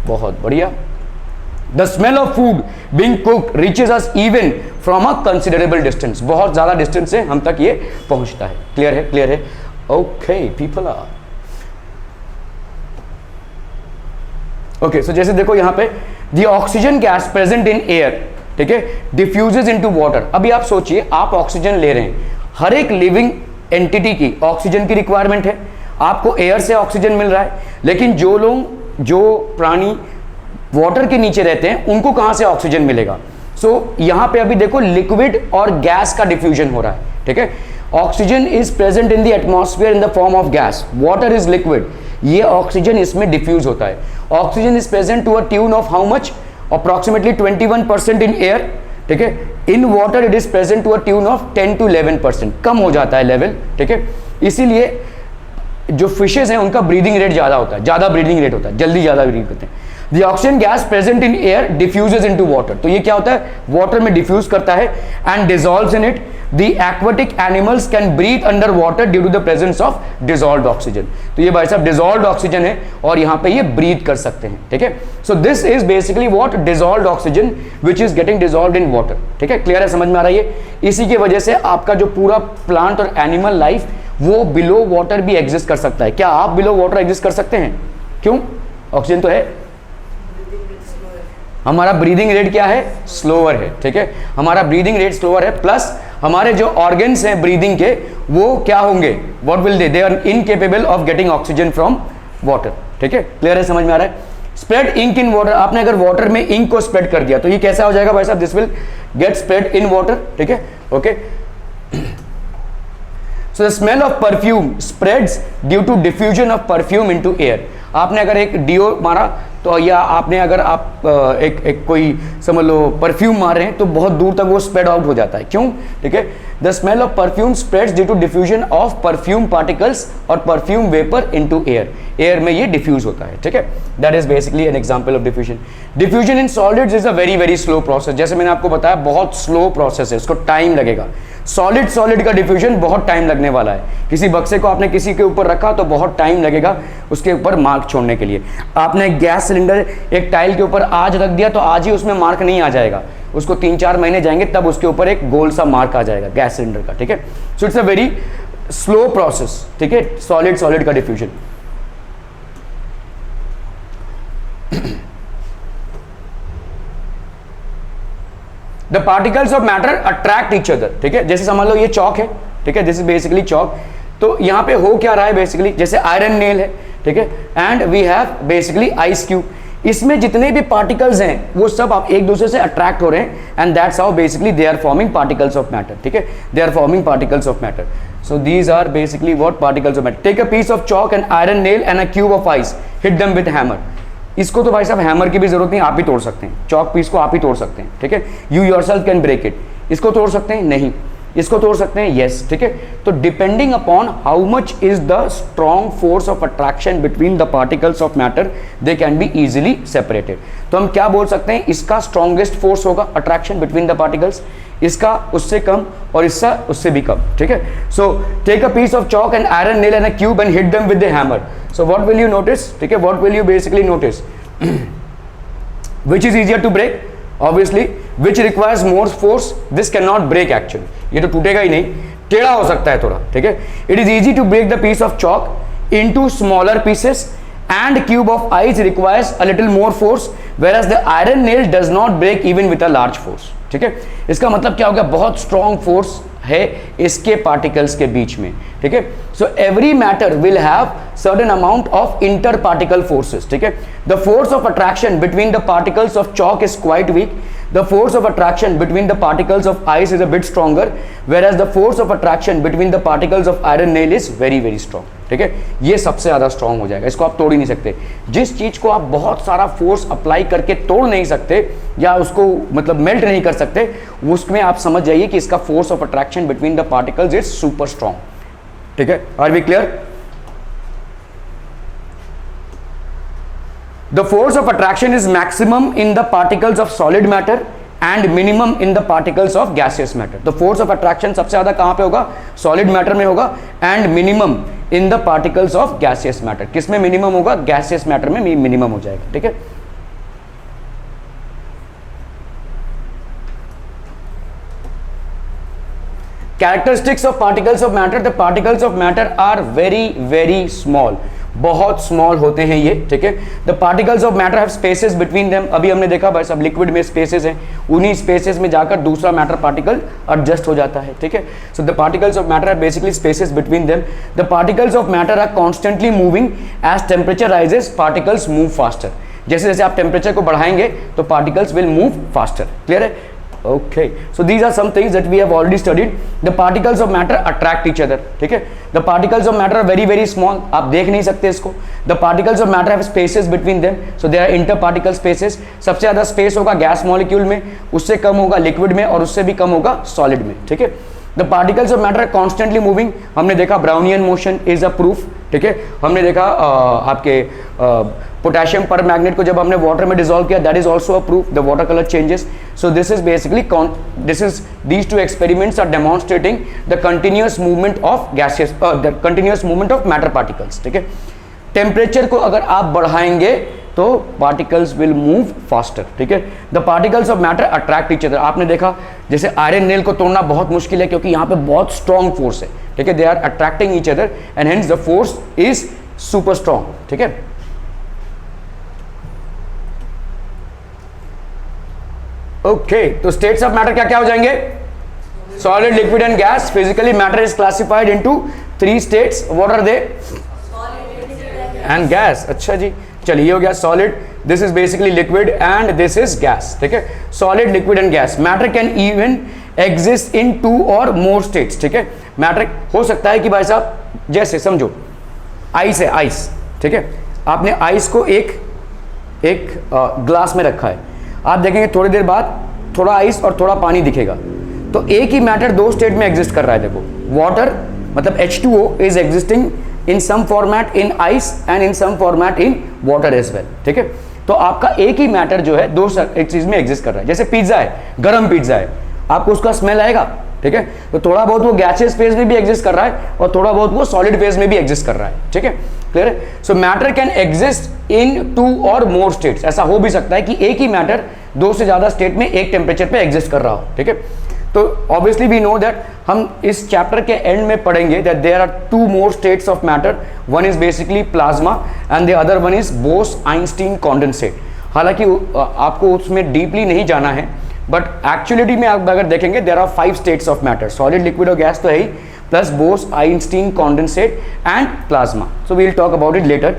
बहुत बढ़िया. The smell of food being cooked reaches us even from a considerable distance. बहुत ज्यादा distance से हम तक ये पहुंचता है. क्लियर है, क्लियर है. Okay people are okay. So जैसे देखो यहाँ पे the oxygen gas present in air, ठीक है, diffuses into water. अभी आप सोचिए आप ऑक्सीजन ले रहे हैं, हर एक लिविंग एंटिटी की ऑक्सीजन की रिक्वायरमेंट है. आपको एयर से ऑक्सीजन मिल रहा है, लेकिन जो लोग, जो प्राणी वाटर के नीचे रहते हैं उनको कहां से ऑक्सीजन मिलेगा. सो यहां पे अभी देखो लिक्विड और गैस का डिफ्यूजन हो रहा है. ठीक है, oxygen is present in the atmosphere in the form of gas, water is liquid. ये ऑक्सीजन इसमें डिफ्यूज होता है। Oxygen is present to a tune of how much, approximately 21% in air, ठीक है। In water it is present to a tune of 10 to 11%, कम हो जाता है लेवल, ठीक है। इसीलिए जो फिशेज हैं उनका ब्रीदिंग रेट ज़्यादा होता है, ज़्यादा ब्रीदिंग रेट होता है, जल्दी ज़्यादा ब्रीथ करते हैं। The oxygen gas present in air diffuses into water, तो ये क्या होता है, वाटर में डिफ्यूज करता है and dissolves in it. The aquatic animals can breathe under water due to the presence of dissolved oxygen. तो ये भाई साहब डिसॉल्व्ड ऑक्सीजन है और यहाँ पे ये ब्रीथ कर सकते हैं, ठीक है। So this is basically what, dissolved oxygen which is getting dissolved in water, ठीक है। क्लियर है, समझ में आ रही है। इसी की वजह से आपका जो पूरा प्लांट और एनिमल लाइफ वो बिलो वाटर भी एग्जिस्ट कर सकता है। क्या आप बिलो वाटर एग्जिस्ट कर सकते हैं? क्यों? ऑक्सीजन तो है। हमारा ब्रीदिंग रेट क्या है, स्लोअर है, ठीक है। हमारा ब्रीदिंग रेट स्लोअर है, प्लस हमारे जो ऑर्गन्स हैं ब्रीदिंग के वो क्या होंगे, what will they are incapable of getting oxygen from water, ठीक है। क्लियर है, समझ में आ रहा है। स्प्रेड इंक इन वाटर, आपने अगर वाटर में इंक को स्प्रेड कर दिया तो ये कैसा हो जाएगा भाई साहब, this will get spread in water, ठीक है, okay. So the smell of perfume spreads due to diffusion of perfume into air. आपने अगर एक डिओ मारा तो, या आपने अगर आप एक कोई समझ लो परफ्यूम मार रहे हैं तो बहुत दूर तक वो स्प्रेड आउट हो जाता है। क्यों? ठीक है, the smell of perfume spreads due to diffusion of perfume particles और perfume vapour into air. Air में ये डिफ्यूज होता है, ठीक है। That is basically an example of diffusion. Diffusion in solids is a very very slow process. जैसे मैंने आपको बताया बहुत स्लो प्रोसेस है, उसको टाइम लगेगा। सॉलिड का डिफ्यूजन बहुत टाइम लगने वाला है। किसी बक्से को आपने किसी के ऊपर रखा तो बहुत टाइम लगेगा उसके ऊपर मार्क छोड़ने के लिए। आपने गैस सिलेंडर एक टाइल के ऊपर आज रख दिया तो आज ही उसमें मार्क नहीं आ जाएगा, उसको 3-4 महीने जाएंगे तब उसके ऊपर एक गोल सा मार्क आ जाएगा गैस सिलेंडर का, ठीक है। So it's a very slow process, ठीक है, सॉलिड का diffusion. The particles of matter attract each other, ठीक है। जैसे समझ लो ये चौक है, ठीक है, दिस इज बेसिकली चौक। तो यहाँ पे हो क्या रहा है बेसिकली, जैसे आयरन नेल है, ठीक है, and we have basically ice cube. इसमें जितने भी पार्टिकल्स हैं वो सब आप एक दूसरे से अट्रैक्ट हो रहे हैं and that's how basically they are forming particles of matter, ठीक है, they are forming particles of matter. So these are basically what, particles of matter. Take a piece of chalk and iron nail and a cube of ice, hit them with hammer. इसको तो भाई साहब hammer की भी जरूरत नहीं, आप ही तोड़ सकते हैं। चॉक पीस को आप ही तोड़ सकते हैं, ठीक है। You yourself can break it. इसको तोड़ सकते हैं? नहीं। इसको तोड़ सकते हैं? यस, ठीक है। तो depending upon how much is the strong force of attraction between the particles of matter, they can be easily separated. तो हम क्या बोल सकते हैं, इसका स्ट्रॉन्गेस्ट फोर्स होगा अट्रैक्शन बिटवीन द पार्टिकल्स, इसका उससे कम और इसका उससे भी कम, ठीक है। So take a piece of chalk and iron nail and a cube and hit them with the hammer. So what will you notice, ठीक है, what will you basically notice, which is easier to break? Obviously, which requires more force? This cannot break actually. ये तो टूटेगा ही नहीं, टेढ़ा हो सकता है थोड़ा, ठीक है। It is easy to break the piece of chalk into smaller pieces and cube of ice requires a little more force, whereas the iron nail does not break even with a large force, ठीक है। इसका मतलब क्या हो गया, बहुत strong force है इसके पार्टिकल्स के बीच में, ठीक है। So every matter will have certain amount of inter particle forces, ठीक है। The force of attraction between the particles of chalk is quite weak. The force of attraction between the particles of ice is a bit stronger, whereas the force of attraction between the particles of iron nail is very very strong, ठीक है। ये सबसे ज्यादा strong हो जाएगा, इसको आप तोड़ ही नहीं सकते। जिस चीज को आप बहुत सारा फोर्स अप्लाई करके तोड़ नहीं सकते या उसको मतलब मेल्ट नहीं कर सकते, उसमें आप समझ जाइए कि इसका force of attraction between the particles is super strong, ठीक है। Are we clear? The force of attraction is maximum in the particles of solid matter and minimum in the particles of gaseous matter. The force of attraction सबसे ज़्यादा कहाँ पे होगा, solid matter में होगा, and minimum in the particles of gaseous matter. किस में minimum होगा, gaseous matter में minimum हो जाएगा, ठीक है। Characteristics of particles of matter. The particles of matter are very very small. बहुत स्मॉल होते हैं ये, ठीक है। The particles of matter have spaces between them. अभी हमने देखा भाई सब लिक्विड में स्पेसेस हैं, उन्हीं स्पेसेस में जाकर दूसरा मैटर पार्टिकल एडजस्ट हो जाता है, ठीक है। So the particles of matter are basically spaces between them. The particles of matter are constantly moving, as temperature rises particles move faster. जैसे जैसे आप टेम्परेचर को बढ़ाएंगे तो particles will move faster, clear है। Okay, so these are some things that we have already studied. The particles of matter attract each other. ठीक है, the particles of matter are very very small. आप देख नहीं सकते इसको. The particles of matter have spaces between them, so there are interparticle spaces. सबसे ज़्यादा space होगा गैस मॉलिक्यूल में, उससे कम होगा लिक्विड में, और उससे भी कम होगा सॉलिड में. ठीक है. The particles of matter constantly moving. हमने देखा Brownian motion is a proof. ठीक है, हमने देखा आपके पोटेशियम पर मैग्नेट को जब हमने वाटर में डिसॉल्व किया, that is also a proof. The water colour changes. So this is basically these two experiments are demonstrating the continuous movement of gases, the continuous movement of matter particles. ठीक है, temperature को अगर आप बढ़ाएंगे तो particles will move faster. ठीक है, the particles of matter attract each other. आपने देखा जैसे आयरन नेल को तोड़ना बहुत मुश्किल है क्योंकि यहाँ पे बहुत स्ट्रॉन्ग फोर्स है. ठीक है, they are attracting each other and hence the force is super strong. ठीक है, ओके, तो स्टेट्स ऑफ मैटर क्या क्या हो जाएंगे? Solid, liquid and gas. Physically matter is classified into 3 states. What are they? And gas. अच्छा जी, चलिए ये हो गया solid, this is basically liquid and this is gas. ठीक है, solid, liquid and gas. Matter can even exist in 2 और more states. ठीक है, मैटर हो सकता है कि भाई साहब जैसे समझो आइस है, आइस. ठीक है, आपने आइस को एक ग्लास में रखा है. आप देखेंगे थोड़ी देर बाद थोड़ा आइस और थोड़ा पानी दिखेगा, तो एक ही मैटर 2 स्टेट में एग्जिस्ट कर रहा है. देखो वाटर मतलब H2O is existing in some format in ice and in some format in water as well. ठीक है, तो आपका एक ही मैटर जो है 2 एक चीज में एग्जिस्ट कर रहा है. जैसे पिज्जा है, गरम पिज्जा है, आपको उसका स्मेल आएगा. ठीक है, तो थोड़ा बहुत वो गैसियस फेज में भी एग्जिस्ट कर रहा है और थोड़ा बहुत वो सॉलिड फेज में भी एग्जिस्ट कर रहा है. ठीक है, क्लियर है. सो मैटर कैन एग्जिस्ट इन 2 और मोर स्टेट्स. ऐसा हो भी सकता है कि एक ही मैटर 2 से ज्यादा स्टेट में एक टेम्परेचर पे एग्जिस्ट कर रहा हो. ठीक है, तो ऑब्वियसली वी नो दैट हम इस चैप्टर के एंड में पढ़ेंगे that there are 2 more states of matter. One is basically plasma and the other one is Bose Einstein condensate. हालांकि आपको उसमें डीपली नहीं जाना है, बट एक्चुअलिटी में आप अगर देखेंगे there are 5 states of matter. Solid, liquid और गैस तो है ही, plus Bose Einstein condensate and plasma. So we will talk about it later.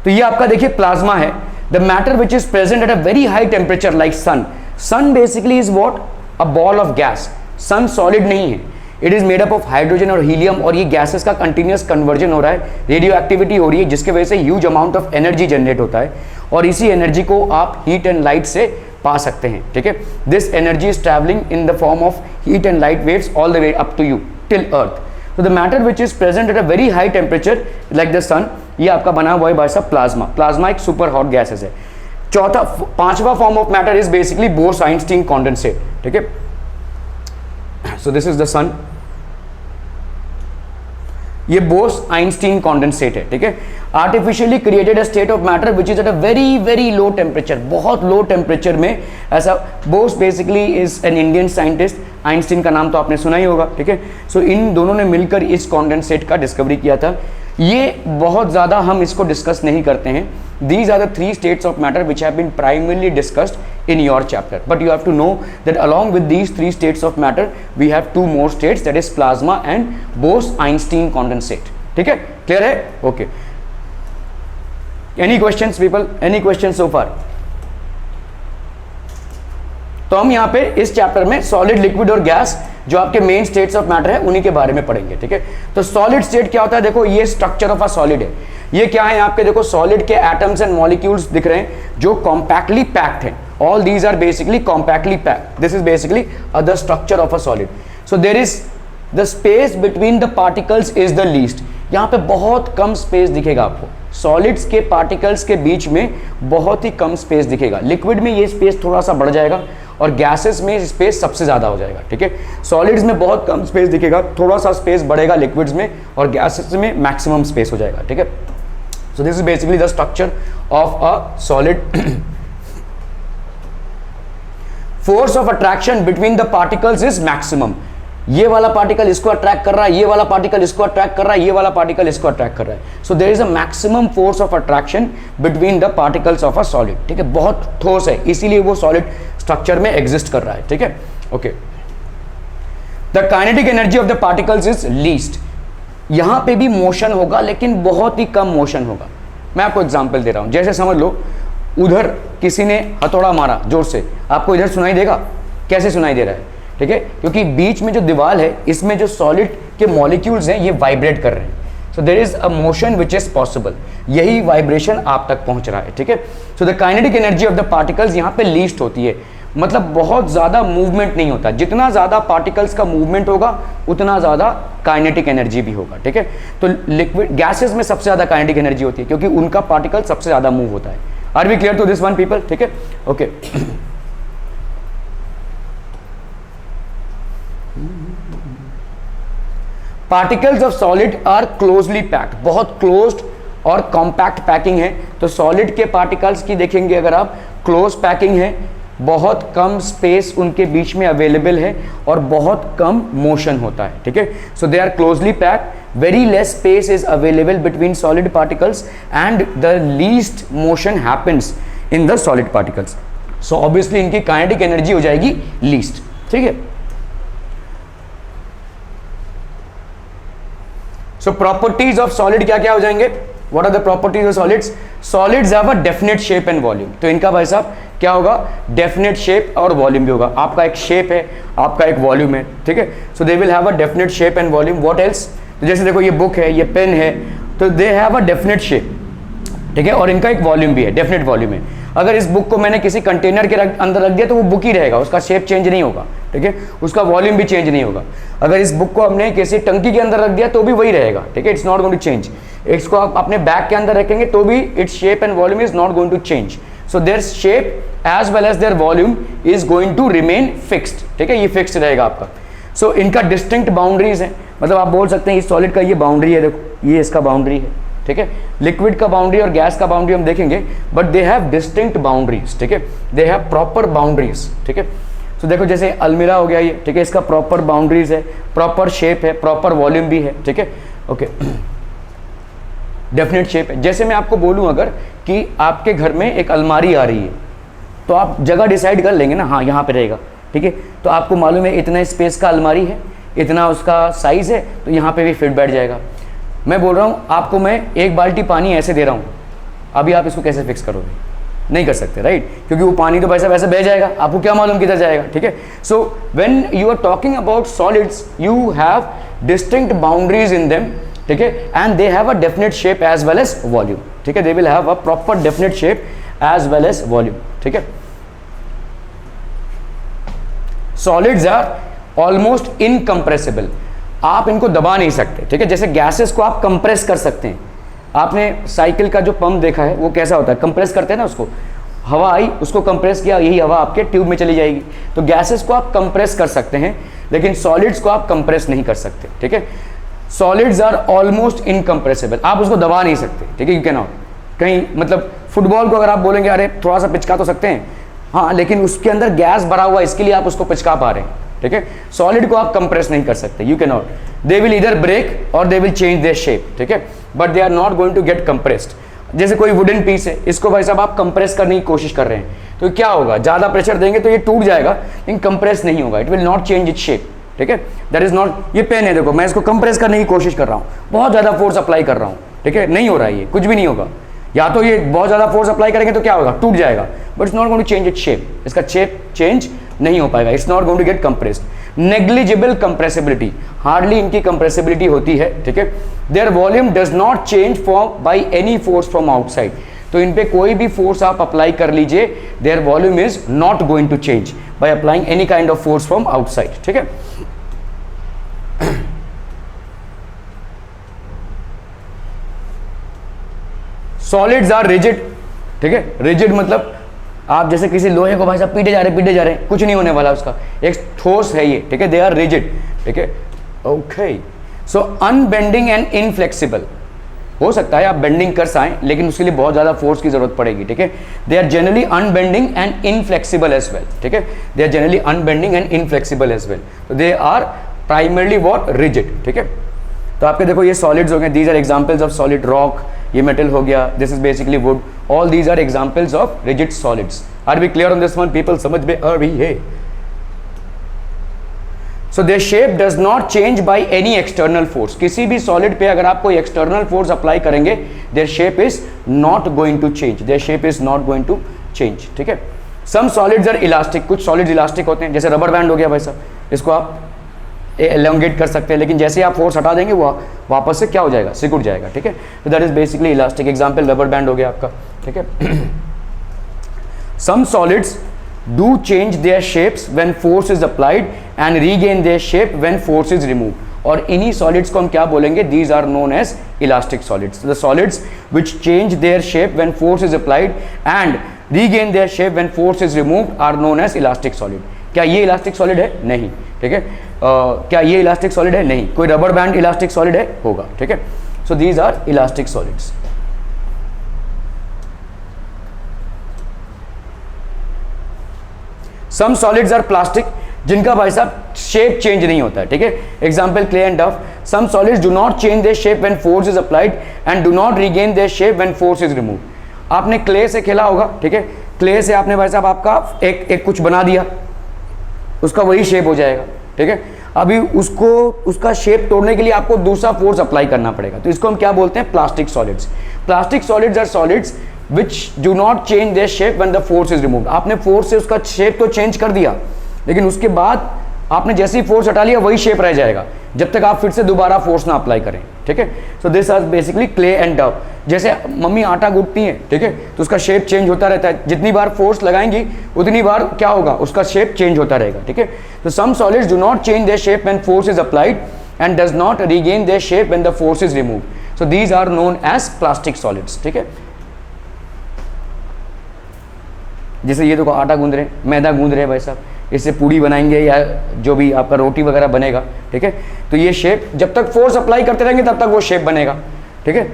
तो ये आपका देखिए प्लाज्मा है, the matter which is present at a very high temperature like sun. Sun basically is what? A ball of gas. Sun solid नहीं है, it is made up of hydrogen और helium, और ये गैसेस का continuous conversion हो रहा है, radio activity हो रही है, जिसके वजह से huge amount of energy generate होता है, और इसी एनर्जी को आप हीट एंड लाइट से पा सकते हैं. ठीक है, this energy is travelling in the form of heat and light waves all the way up to you till earth. तो the matter which is present at a very high temperature like the sun, ये आपका बना हुआ है by सब plasma. Plasma एक super hot gases है. पांचवा form of matter is basically Bose Einstein condensate. ठीक है, so this is the sun. ये बोस-आइंस्टीन कॉन्डेंसेट है. ठीक है, artificially created a state of matter which is eight a very very low temperature. बहुत लो टेम्परेचर में ऐसा. Bose basically is an Indian scientist, Einstein का नाम तो आपने सुना ही होगा. ठीक है, सो इन दोनों ने मिलकर इस कॉन्डेंसेट का डिस्कवरी किया था. ये बहुत ज़्यादा हम इसको डिस्कस नहीं करते हैं. These are the 3 states of matter which have been primarily discussed in your chapter, but you have to know that along with these 3 states of matter we have 2 more states, that is plasma and Bose-Einstein condensate. ठीक है, clear है? Okay. Any questions people? Any questions so far? तो हम यहाँ पे इस chapter में solid, liquid और गैस जो आपके मेन स्टेट्स ऑफ मैटर है उन्हीं के बारे में पढ़ेंगे. ठीक है, तो सॉलिड स्टेट क्या होता है? देखो ये स्ट्रक्चर ऑफ अ सॉलिड है. ये क्या है आपके? देखो सॉलिड के एटम्स एंड मॉलिक्यूल्स दिख रहे हैं जो कॉम्पैक्टली पैक्ड हैं. All these are basically compactly packed. This is basically the structure of a solid. So there is the space between the particles is the least. यहाँ पे बहुत कम space दिखेगा आपको. सॉलिड्स के पार्टिकल्स के बीच में बहुत ही कम स्पेस दिखेगा. लिक्विड में ये स्पेस थोड़ा सा बढ़ जाएगा और गैसेस में स्पेस सबसे ज़्यादा हो जाएगा. ठीक है, सॉलिड्स में बहुत कम स्पेस दिखेगा, थोड़ा सा स्पेस बढ़ेगा लिक्विड्स में, और गैसेस में मैक्सिमम स्पेस हो जाएगा. ठीक है, so this is basically the structure of a solid. Force of attraction between the particles is maximum. ये वाला पार्टिकल इसको अट्रैक्ट कर रहा है, ये वाला पार्टिकल इसको अट्रैक्ट कर रहा है, ये वाला पार्टिकल इसको अट्रैक्ट कर रहा है. So there is a maximum force of attraction between the particles of a solid. ठीक है, बहुत ठोस है, इसीलिए वो सॉलिड स्ट्रक्चर में एग्जिस्ट कर रहा है. ठीक है, okay. The kinetic energy of the particles is least. यहां पे भी मोशन होगा लेकिन बहुत ही कम मोशन होगा. मैं आपको एग्जांपल दे रहा हूं. जैसे समझ लो उधर किसी ने हथौड़ा मारा जोर से, आपको इधर सुनाई देगा? कैसे सुनाई दे रहा है? ठीक है, क्योंकि बीच में जो दीवार है इसमें जो सॉलिड के मॉलिक्यूल्स हैं ये वाइब्रेट कर रहे हैं, so there is a motion which is possible, यही वाइब्रेशन आप तक पहुंच रहा है। ठीक है, so the kinetic energy of the particles यहाँ पे लीस्ट होती है, मतलब बहुत ज़्यादा मूवमेंट नहीं होता, जितना ज़्यादा पार्टिकल्स का मूवमेंट होगा उतना ज़्यादा काइनेटिक एनर्जी भी होगा। ठीक है, तो लिक्विड गैसेस में सबसे ज़्यादा काइनेटिक एनर्जी होती है क्योंकि उनका पार्टिकल सबसे ज़्यादा मूव होता है। Are we clear to this one people? ठीक है, okay. Particles of solid are closely packed, बहुत क्लोज्ड और कॉम्पैक्ट पैकिंग है। तो सॉलिड के पार्टिकल्स की देखेंगे अगर आप, क्लोज पैकिंग है, बहुत कम स्पेस उनके बीच में अवेलेबल है और बहुत कम मोशन होता है। ठीक है, so they are closely packed, very less space is available between solid particles and the least motion happens in the solid particles. So obviously इनकी काइनेटिक एनर्जी हो जाएगी लीस्ट। ठीक है, सो प्रॉपर्टीज ऑफ सॉलिड क्या क्या हो जाएंगे? What are the properties of solids? Solids have a definite shape and volume. तो इनका भाई साहब क्या होगा? डेफिनेट शेप और वॉल्यूम भी होगा। आपका एक शेप है, आपका एक वॉल्यूम है। ठीक है, so they will have a definite shape and volume. What else? तो जैसे देखो ये बुक है, ये पेन है, तो दे हैव अ डेफिनेट शेप। ठीक है, और इनका एक वॉल्यूम भी है, डेफिनेट वॉल्यूम है। अगर इस बुक को मैंने किसी कंटेनर के अंदर रख दिया तो वो बुक ही रहेगा, उसका शेप चेंज नहीं होगा। ठीक है, उसका वॉल्यूम भी चेंज नहीं होगा। अगर इस बुक को हमने किसी टंकी के अंदर रख दिया तो भी वही रहेगा। ठीक है, it's not going to change. इसको आप अपने बैग के अंदर रखेंगे तो भी its shape and volume is not going to change. So their shape as well as their volume is going to remain fixed. ठीक है, ये फिक्स्ड रहेगा आपका। सो इनका डिस्टिंक्ट बाउंड्रीज है, मतलब आप बोल सकते हैं इस सॉलिड का ये बाउंड्री है, देखो ये इसका बाउंड्री है। ठीक है, लिक्विड का बाउंड्री और गैस का बाउंड्री हम देखेंगे, but they have distinct boundaries. ठीक है, दे हैव प्रॉपर बाउंड्रीज। ठीक है, तो देखो जैसे अलमीरा हो गया ये, ठीक है, इसका प्रॉपर बाउंड्रीज है, प्रॉपर शेप है, प्रॉपर वॉल्यूम भी है। ठीक है, ओके, डेफिनेट शेप है। जैसे मैं आपको बोलूं अगर कि आपके घर में एक अलमारी आ रही है तो आप जगह डिसाइड कर लेंगे ना, हाँ यहाँ पे रहेगा। ठीक है, तो आपको मालूम है इतना स्पेस का अलमारी है, इतना उसका साइज है, तो यहाँ पे भी फिट बैठ जाएगा। मैं बोल रहा हूँ आपको, मैं एक बाल्टी पानी ऐसे दे रहा हूँ, अभी आप इसको कैसे फिक्स करोगे? नहीं कर सकते, राइट? क्योंकि वो पानी तो वैसा वैसे बह जाएगा, आपको क्या मालूम किधर जाएगा। ठीक है, so when you are talking about solids you have distinct boundaries in them. ठीक है, and they have a definite shape as well as volume. ठीक है, they will have a proper definite shape as well as volume. ठीक है, solids are almost incompressible, आप इनको दबा नहीं सकते। ठीक है, जैसे गैसेस को आप कंप्रेस कर सकते हैं। आपने साइकिल का जो पंप देखा है वो कैसा होता है? कंप्रेस करते हैं ना उसको, हवा आई उसको कंप्रेस किया, यही हवा आपके ट्यूब में चली जाएगी। तो गैसेस को आप कंप्रेस कर सकते हैं लेकिन सॉलिड्स को आप कंप्रेस नहीं कर सकते। ठीक है, सॉलिड्स आर ऑलमोस्ट इनकंप्रेसिबल, आप उसको दबा नहीं सकते। ठीक है, यू कैन नॉट, कहीं मतलब फुटबॉल को अगर आप बोलेंगे अरे थोड़ा सा पिचका तो सकते हैं, हाँ, लेकिन उसके अंदर गैस भरा हुआ इसके लिए आप उसको पिचका पा रहे हैं। ठीक है, सॉलिड को आप कंप्रेस नहीं कर सकते, you can not, they will इधर ब्रेक और they will change their shape. ठीक है, but they are not going to get compressed. जैसे कोई वुडन पीस है, इसको भाई साहब आप कंप्रेस करने की कोशिश कर रहे हैं तो क्या होगा? ज्यादा प्रेशर देंगे तो ये टूट जाएगा लेकिन कंप्रेस नहीं होगा, it will not change its shape. ठीक है, दैट इज नॉट, ये पेन है देखो, मैं इसको कंप्रेस करने की कोशिश कर रहा हूँ, बहुत ज्यादा फोर्स अप्लाई कर रहा हूँ। ठीक है, नहीं हो रहा है, ये कुछ भी नहीं होगा। या तो ये बहुत ज्यादा फोर्स अप्लाई करेंगे तो क्या होगा? टूट जाएगा, but it's not going to change its shape, इसका शेप चेंज नहीं हो पाएगा, it's not going to get compressed. Negligible compressibility, hardly इनकी कंप्रेसिबिलिटी होती है। ठीक है, their volume does not change for by any force from outside, तो इन पे कोई भी फोर्स आप अप्लाई कर लीजिए, their volume is not going to change by applying any kind of force from outside. ठीक है, सॉलिड्स आर रिजिड। ठीक है, रिजिड मतलब आप जैसे किसी लोहे को भाई साहब पीटे जा रहे हैं, कुछ नहीं होने वाला, उसका एक ठोस है ये। ठीक है, दे आर रिजिड। ठीक है, okay, so unbending and inflexible, हो सकता है आप बेंडिंग कर पाएं लेकिन उसके लिए बहुत ज्यादा फोर्स की जरूरत पड़ेगी। ठीक है, they are generally unbending and inflexible as well. ठीक है, they are generally unbending and inflexible as well, तो they are primarily what? Rigid. ठीक है, तो आपके देखो ये सॉलिड्स हो गए, these are examples of solid. Rock, ये मेटल हो गया, this is basically wood, all these are examples of rigid solids. Are we clear on this one people? समझ में आ रही है? So their shape does not change by any external force, किसी भी सॉलिड पे अगर आप कोई एक्सटर्नल फोर्स अप्लाई करेंगे their shape is not going to change, their shape is not going to change. ठीक है, सम सॉलिड्स आर इलास्टिक, कुछ सॉलिड्स इलास्टिक होते हैं, जैसे रबर बैंड हो गया भाई साहब, इसको आप एलोंगेट कर सकते हैं, लेकिन जैसे आप फोर्स हटा देंगे वो वापस से क्या हो जाएगा, सिकुड़ जाएगा, ठीक है। तो that is basically elastic, example rubber band हो गया आपका, ठीक है। Some solids do change their shapes when force is applied and regain their shape when force is remove, और इन्हीं सॉलिड्स को हम क्या बोलेंगे, these are known as elastic solids. The solids which change their shape when force is applied and regain their shape when force is removed are known as elastic solid. क्या ये elastic solid है? नहीं, ठीक है। क्या ये elastic solid है? नहीं। कोई रबर बैंड इलास्टिक सॉलिड है? होगा, ठीक है। So these are elastic solids. Some solids are plastic, जिनका भाई साहब शेप चेंज नहीं होता है, ठीक है। Example clay and dough. Some solids do not change their shape when force is applied and do not regain their shape when force is remove. आपने clay से खेला होगा, ठीक है। क्ले से आपने भाई साहब आपका एक कुछ बना दिया, उसका वही शेप हो जाएगा, ठीक है। अभी उसका शेप तोड़ने के लिए आपको दूसरा फोर्स अप्लाई करना पड़ेगा, तो इसको हम क्या बोलते हैं, plastic solids. Plastic solids are solids which do not change their shape when the force is removed. आपने फोर्स से उसका शेप तो चेंज कर दिया, लेकिन उसके बाद आपने जैसे ही फोर्स हटा लिया वही शेप रह जाएगा जब तक आप फिर से दोबारा फोर्स ना अप्लाई करें, ठीक है। So this are basically clay and dough. जैसे मम्मी आटा गूंथती हैं, ठीक है, तो उसका शेप चेंज होता रहता है, जितनी बार फोर्स लगाएंगी उतनी बार क्या होगा, उसका शेप चेंज होता रहेगा, ठीक है। तो some solids do not change their shape when force is applied and does not regain their shape when the force is removed. So these are known as plastic solids, ठीक है। जैसे ये देखो आटा गूंद रहे हैं, मैदा गूंद रहे हैं भाई साहब, इससे पूड़ी बनाएंगे या जो भी आपका रोटी वगैरह बनेगा, ठीक है। तो ये शेप जब तक फोर्स अप्लाई करते रहेंगे तब तक वो शेप बनेगा, ठीक है।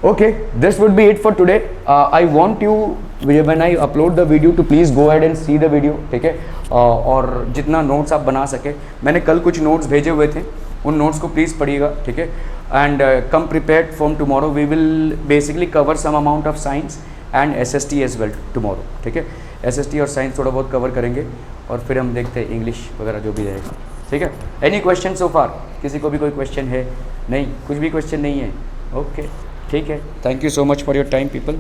Okay, this would be it for today. I want you when I upload the video to please go ahead and see the video, ठीक है। और जितना नोट्स आप बना सके, मैंने कल कुछ नोट्स भेजे हुए थे, उन नोट्स को प्लीज़ पढ़िएगा, ठीक है। And come prepared from tomorrow, we will basically cover some amount of science and SST as well tomorrow, ठीक है। SST और साइंस थोड़ा बहुत कवर करेंगे और फिर हम देखते हैं इंग्लिश वगैरह जो भी रहेगा, ठीक है। एनी क्वेश्चन सो फार? किसी को भी कोई क्वेश्चन है? नहीं, कुछ भी क्वेश्चन नहीं है? ओके, ठीक है। Thank you so much for your time people.